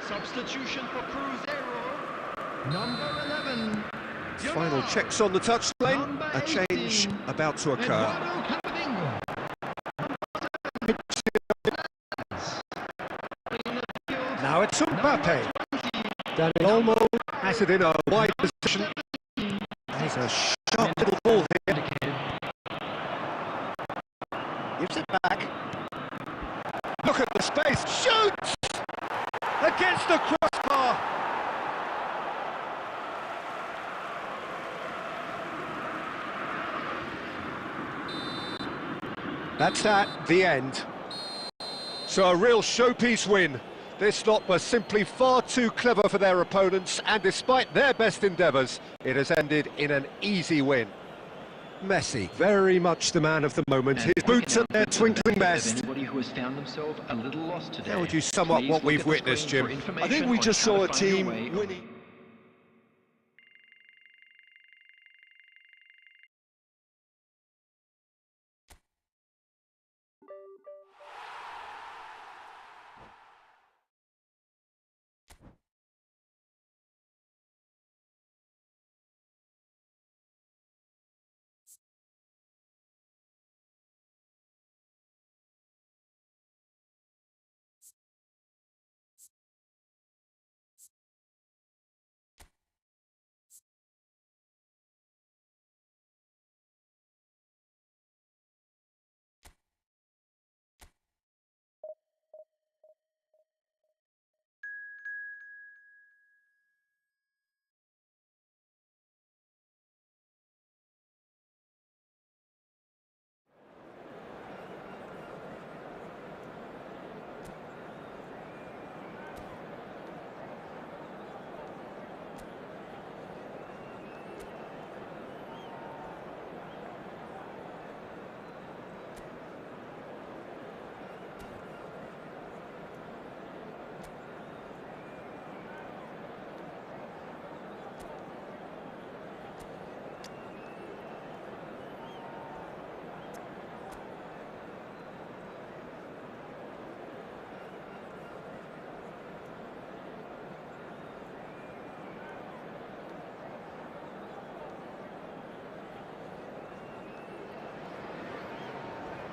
Substitution for Cruzeiro. Number 11. Final checks on the touchline. Number A change 18. about to occur. Eduardo Camavinga. Now it's Mbappe. Daniel Olmo has it in a wide position. There's a sharp little ball here. Gives it back. Look at the space. Shoots! Against the crossbar. That's at the end. So a real showpiece win. This lot was simply far too clever for their opponents, and despite their best endeavours, it has ended in an easy win. Messi, very much the man of the moment. His boots at their twinkling best. Anybody who has found themselves a little lost today. How would you sum up what we've witnessed, Jim? I think we just saw a team winning.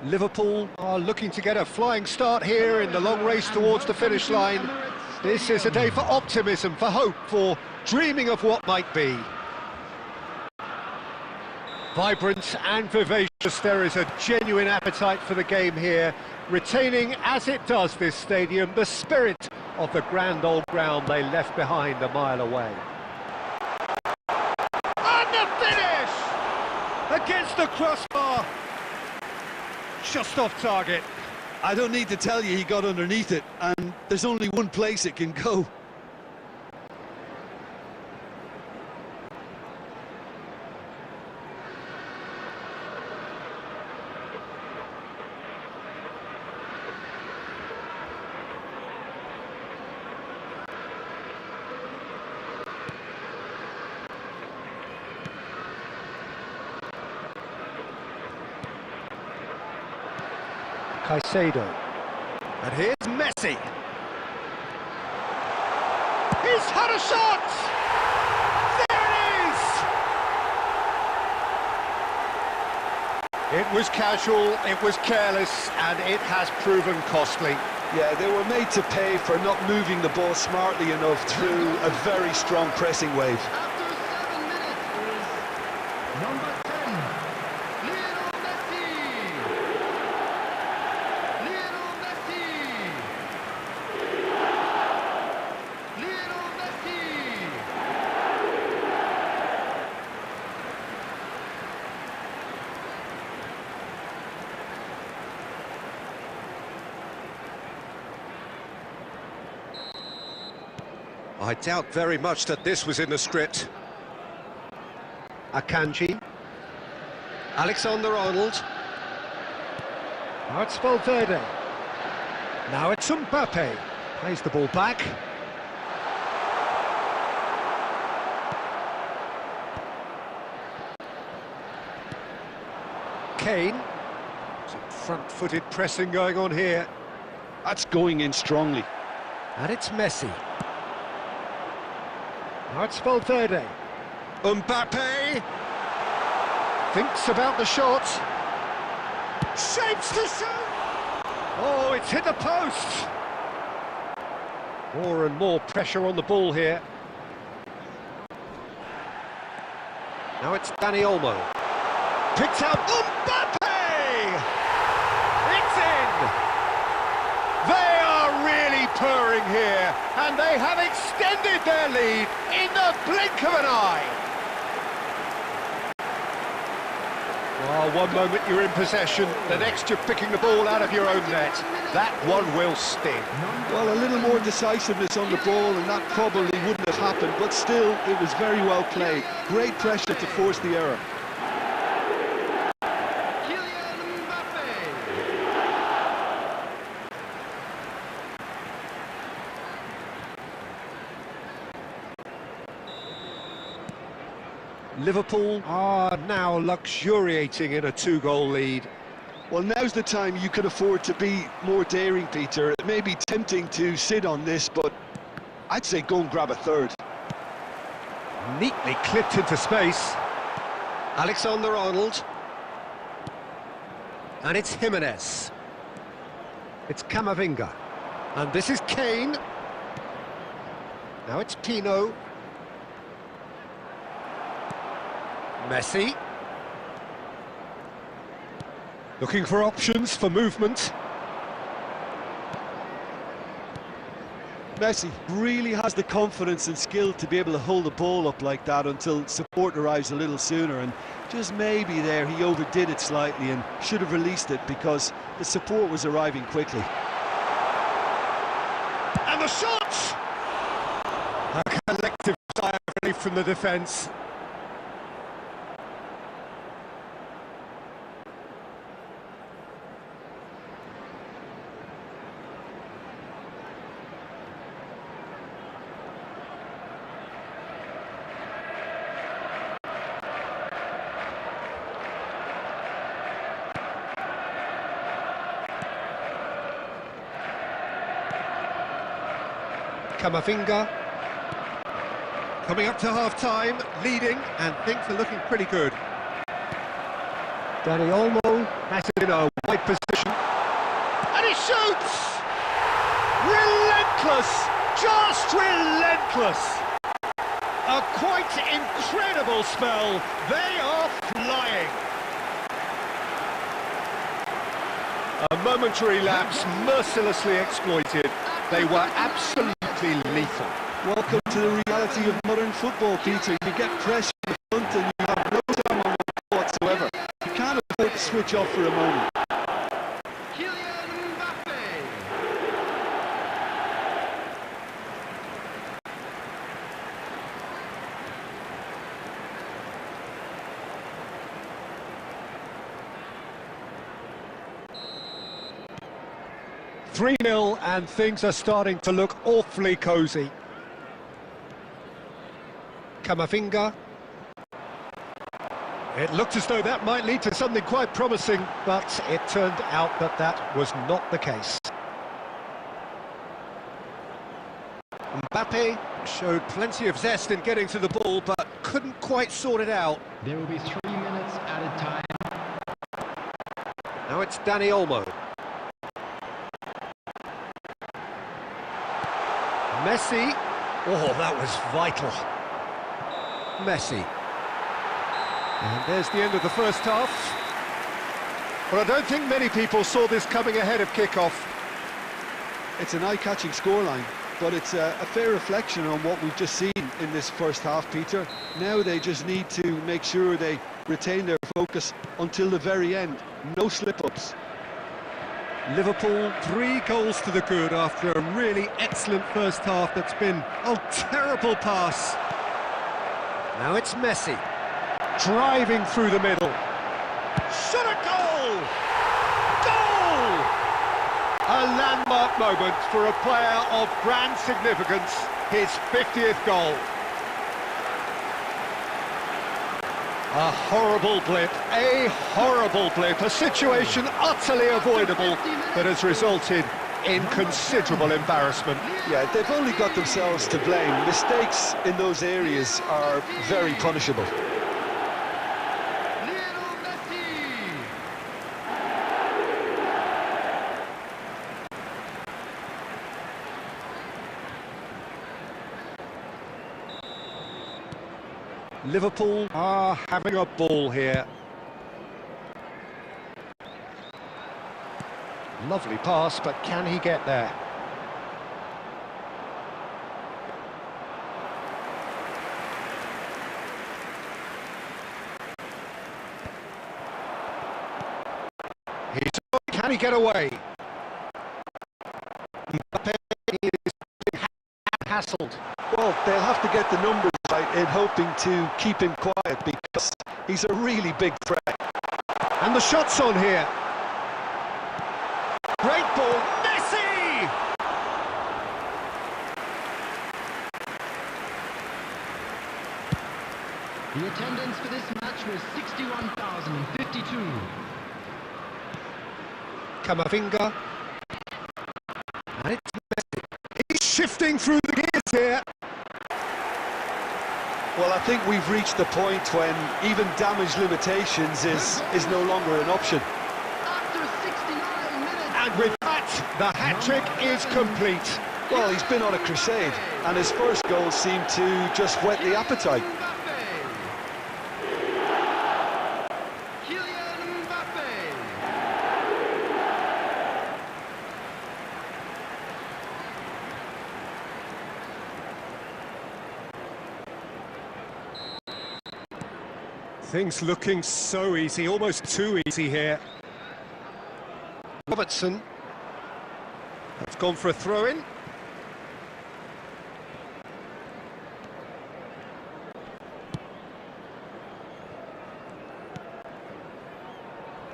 Liverpool are looking to get a flying start here in the long race towards the finish line. This is a day for optimism, for hope, for dreaming of what might be. Vibrant and vivacious, there is a genuine appetite for the game here, retaining, as it does this stadium, the spirit of the grand old ground they left behind a mile away. Against the crossbar. Just off target. I don't need to tell you he got underneath it, and there's only one place it can go. Caicedo. And here's Messi. He's had a shot! There it is! It was casual, it was careless, and it has proven costly. Yeah, they were made to pay for not moving the ball smartly enough through a very strong pressing wave. After 7 minutes is number 10, Lionel Messi. Lionel Messi. Lionel Messi. I doubt very much that this was in the script. Akanji. Alexander-Arnold. Now it's Valverde. Now it's Mbappe. Plays the ball back. Kane. Some front-footed pressing going on here. That's going in strongly. And it's Messi. Now it's Valverde. Mbappe thinks about the shot. Shapes to shoot. Oh, it's hit the post. More and more pressure on the ball here. Now it's Dani Olmo. Picks out Mbappe. It's in. They are really purring here, and they have extended their lead in the blink of an eye. Well, one moment you're in possession, the next you're picking the ball out of your own net. That one will sting. Well, a little more decisiveness on the ball, and that probably wouldn't have happened, but still, it was very well played. Great pressure to force the error. Liverpool are now luxuriating in a two-goal lead. Well, now's the time you can afford to be more daring, Peter. It may be tempting to sit on this, but I'd say go and grab a third. Neatly clipped into space. Alexander-Arnold. And it's Jimenez. It's Camavinga. And this is Kane. Now it's Pino. Messi. Looking for options for movement. Messi really has the confidence and skill to be able to hold the ball up like that until support arrives a little sooner, and just maybe there he overdid it slightly and should have released it because the support was arriving quickly. And the shot! A collective sigh of relief from the defence. Camavinga coming up to half-time, leading, and things are looking pretty good. Dani Olmo has it in a wide position, and he shoots! Relentless, just relentless. A quite incredible spell. They are flying. A momentary lapse mercilessly exploited. They were absolutely lethal. Welcome to the reality of modern football, Peter. You get pressure in the front and you have no time on the ball whatsoever. switch off for a moment. 3-0 and things are starting to look awfully cosy. Camavinga. It looked as though that might lead to something quite promising, but it turned out that that was not the case. Mbappe showed plenty of zest in getting to the ball, but couldn't quite sort it out. There will be 3 minutes added time. Now it's Dani Olmo. Messi. Oh, that was vital. Messi. And there's the end of the first half. But I don't think many people saw this coming ahead of kick-off. It's an eye-catching scoreline, but it's a fair reflection on what we've just seen in this first half, Peter. Now they just need to make sure they retain their focus until the very end. No slip-ups. Liverpool 3 goals to the good after a really excellent first half that's been a terrible pass. Now it's Messi, driving through the middle. Shot a goal! Goal! A landmark moment for a player of grand significance, his 50th goal. A horrible blip, a situation utterly avoidable that has resulted in considerable embarrassment. Yeah, they've only got themselves to blame. Mistakes in those areas are very punishable. Liverpool are having a ball here. Lovely pass, but can he get there? Can he get away? Mbappe is being hassled. Well, they'll have to get the numbers right in hoping to keep him quiet because he's a really big threat. And the shot's on here. Great ball, Messi! The attendance for this match was 61,052. Camavinga. And it's Messi. He's shifting through the gears here. Well, I think we've reached the point when even damage limitations is no longer an option. After 69 minutes... And with that, the hat-trick is complete. Well, he's been on a crusade, and his first goal seemed to just whet the appetite. Things looking so easy, almost too easy here. Robertson has gone for a throw-in.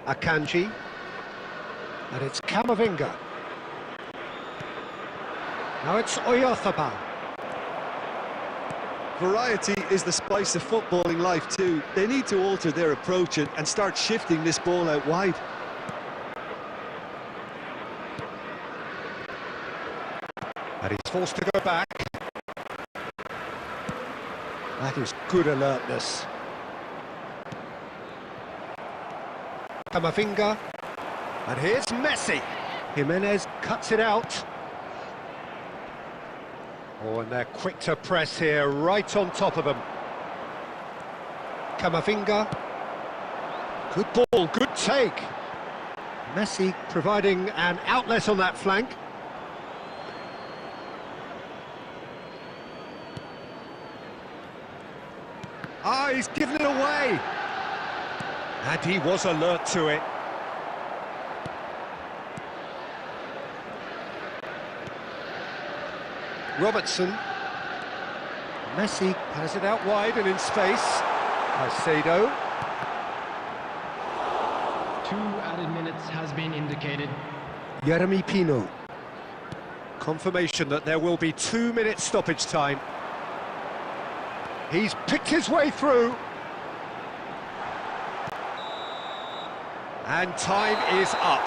Akanji. And it's Camavinga. Now it's Oyarzabal. Variety is the spice of footballing life too. They need to alter their approach and start shifting this ball out wide. And he's forced to go back. That is good alertness. Camavinga. And here's Messi. Jimenez cuts it out. Oh, and they're quick to press here, right on top of them. Camavinga. Good ball, good take. Messi providing an outlet on that flank. Ah, he's given it away. And he was alert to it. Robertson. Messi has it out wide and in space. Caicedo. 2 added minutes has been indicated. Jeremy Pino. Confirmation that there will be 2 minutes stoppage time. He's picked his way through. And time is up.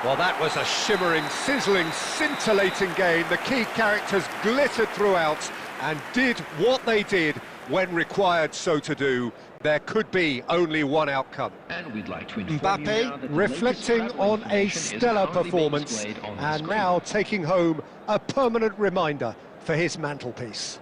Well, that was a shimmering, sizzling, scintillating game. The key characters glittered throughout and did what they did when required so to do. There could be only one outcome. And we'd like to inform you now Mbappe that the reflecting latest on a information is stellar currently being performance displayed on the and screen. now taking home a permanent reminder for his mantelpiece.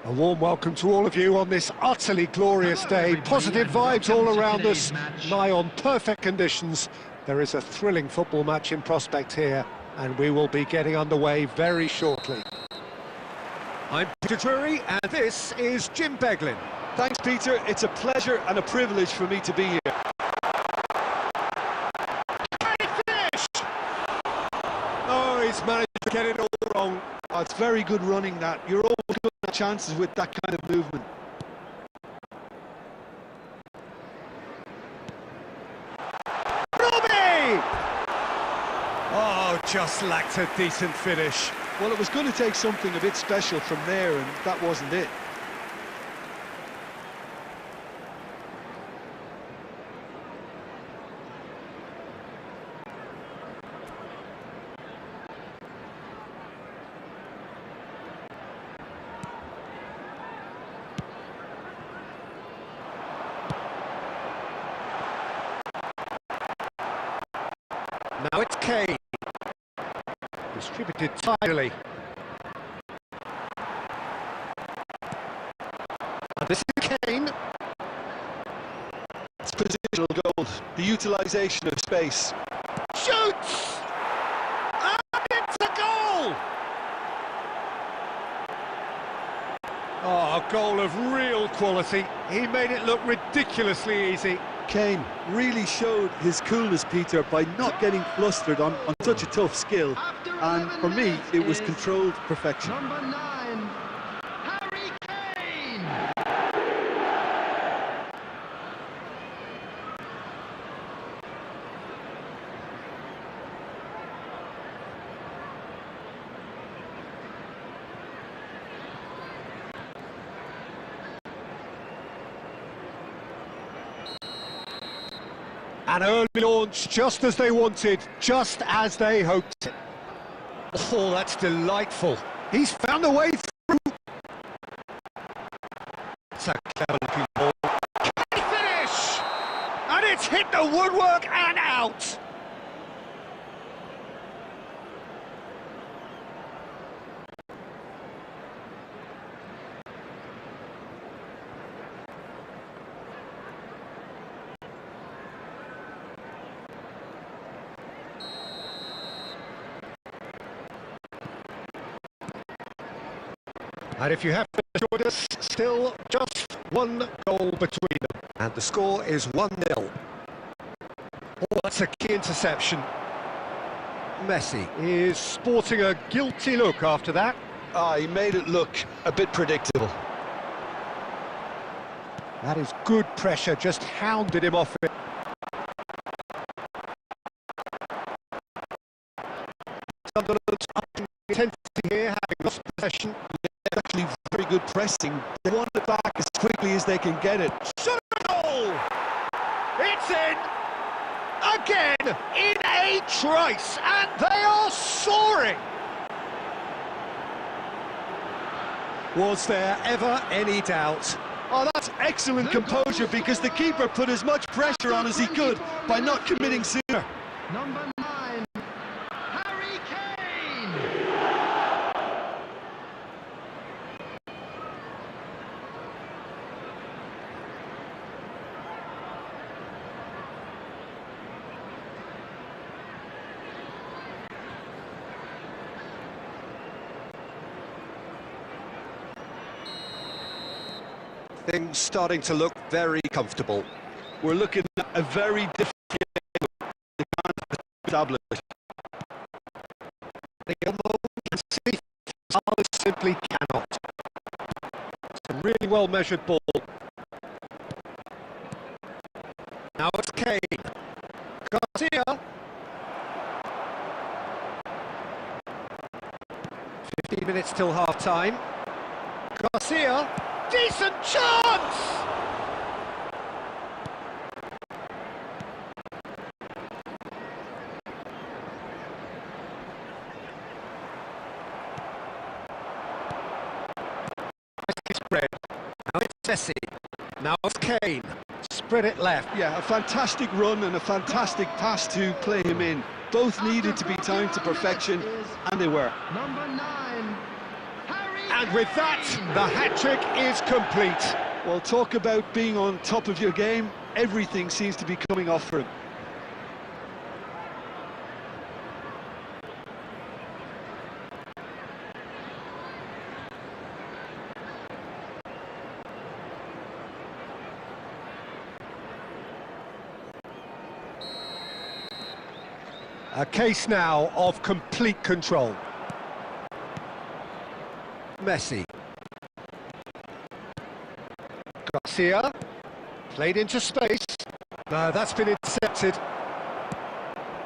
A warm welcome to all of you on this utterly glorious day. Positive vibes all around us, nigh on perfect conditions. There is a thrilling football match in prospect here, and we will be getting underway very shortly. I'm Peter Drury, and this is Jim Beglin. Thanks, Peter. It's a pleasure and a privilege for me to be here. Finish! Oh, he's managed to get it all wrong. Oh, it's very good running that. You're always good at chances with that kind of movement. Robbie! Oh, just lacked a decent finish. Well, it was going to take something a bit special from there, and that wasn't it. Kane. Distributed tidily. And this is Kane. It's positional goal, the utilisation of space. Shoots! And it's a goal! Oh, a goal of real quality. He made it look ridiculously easy. Kane really showed his coolness, Peter, by not getting flustered on such a tough skill. And for me, it was controlled perfection. Number 9, Harry Kane. An early launch, just as they wanted, just as they hoped. Oh, that's delightful. He's found a way through. It's a clever-looking ball. Can he finish? And it's hit the woodwork and out. And if you have joined us, still just one goal between them. And the score is 1-0. Oh, that's a key interception. Messi is sporting a guilty look after that. He made it look a bit predictable. That is good pressure, just hounded him off it. Sunderland's up in intensity here, having lost possession. Actually very good pressing. They want it back as quickly as they can get it. Shot a goal! It's in! Again, in a trice, and they are soaring! Was there ever any doubt? Oh, that's excellent composure, because the keeper put as much pressure on as he could by not committing sooner. Number 9, Harry Kane. Things starting to look very comfortable. We're looking at a very different game. They can't establish. They almost see simply cannot. It's a really well-measured ball. Now it's Kane. Garcia. 15 minutes till half-time. Garcia. Decent chance! Spread. Now it's Messi. Now it's Kane. Spread it left. Yeah, a fantastic run and a fantastic pass to play him in. Both needed to be timed to perfection, and they were. Number 9, Harry And with that, the hat-trick is complete. Well, talk about being on top of your game. Everything seems to be coming off for him. A case now of complete control. Messi. Garcia. Played into space. No, that's been intercepted.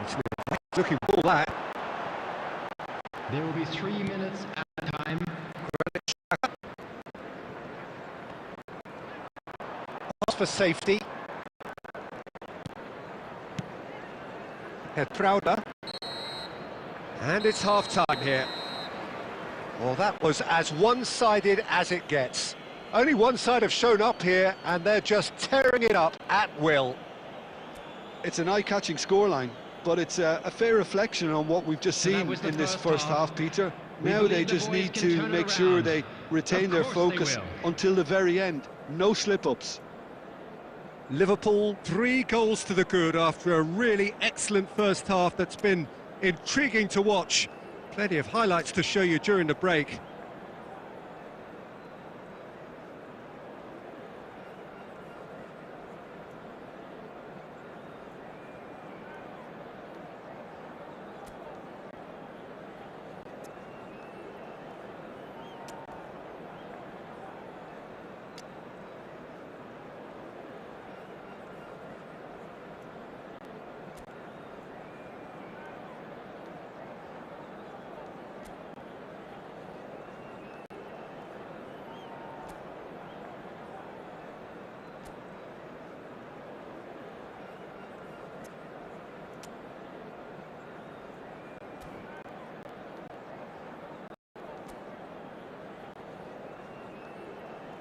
It's a looking ball, that. There will be 3 minutes at time. Pass for safety. Prouder. And it's half-time here. Well, that was as one-sided as it gets. Only one side have shown up here, and they're just tearing it up at will. It's an eye-catching scoreline. but it's a fair reflection on what we've just seen in this first half, Peter. Now they just need to make sure they retain their focus until the very end. No slip-ups. Liverpool, 3 goals to the good after a really excellent first half that's been intriguing to watch. Plenty of highlights to show you during the break.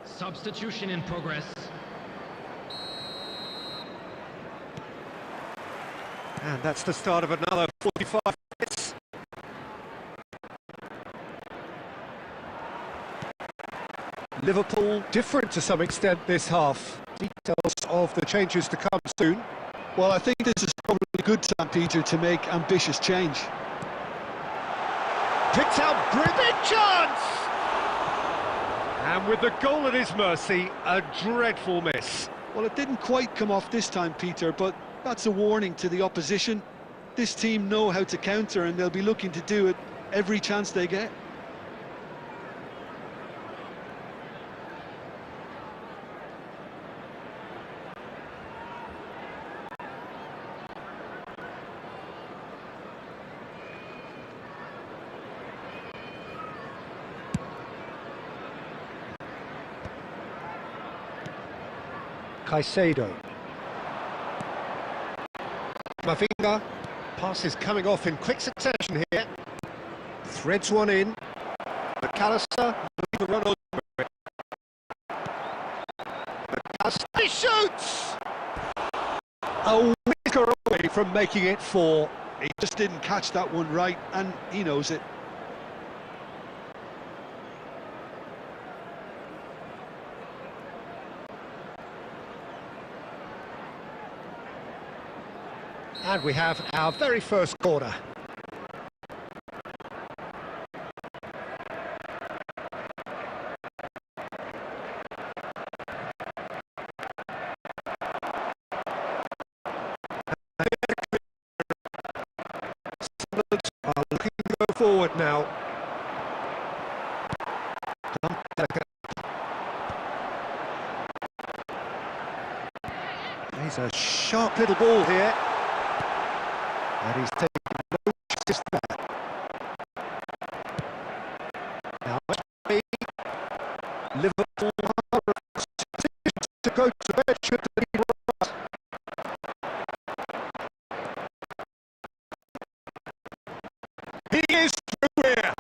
Substitution in progress. And that's the start of another 45 minutes. Liverpool different to some extent this half. Details of the changes to come soon. Well, I think this is probably a good time, Peter, to make ambitious change. Picks out brilliant chance! And with the goal at his mercy, a dreadful miss. Well, it didn't quite come off this time, Peter, but that's a warning to the opposition. This team know how to counter, and they'll be looking to do it every chance they get. Caicedo. Mavinga. Pass is coming off in quick succession here. Threads one in. McAllister. The run on. McAllister. He shoots! A whisker away from making it 4. He just didn't catch that one right, and he knows it. And we have our very first corner. Are looking to go forward now. He's a sharp little ball here. And he's taking no chances there. Now, Liverpool to go to bed should the lead rise. He is through here.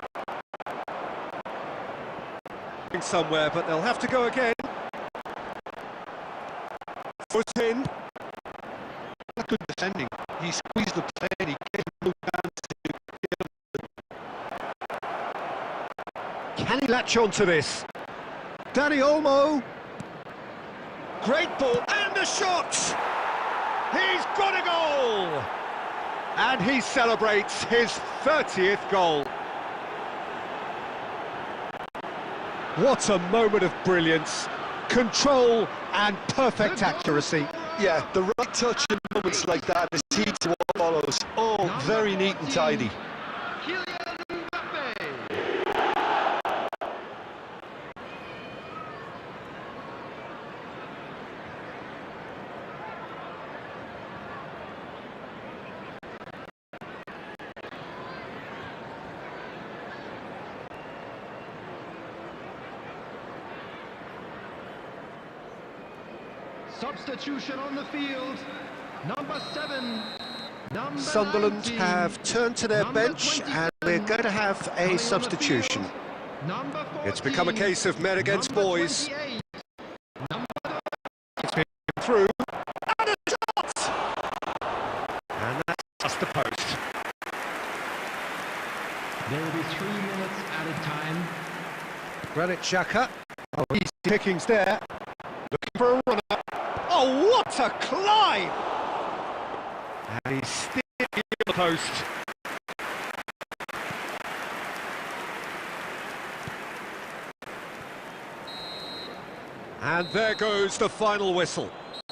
Somewhere, but they'll have to go again. Foot in. Good defending. He squeezed the play and he gave no chance to Can he latch on to this? Danny Olmo. Great ball and a shot! He's got a goal! And he celebrates his 30th goal. What a moment of brilliance, control and perfect accuracy. Yeah, the right touch in moments like that is key to what follows. Oh, very neat and tidy. Substitution on the field. Number 7. Sunderland 19, have turned to their bench and we're going to have a substitution. It's become a case of men against boys. It's been through. And a shot! And that's just the post. Granit Xhaka. Oh, he's pickings there. Looking for a runner. Oh, what a climb! And he's still in the post. And there goes the final whistle.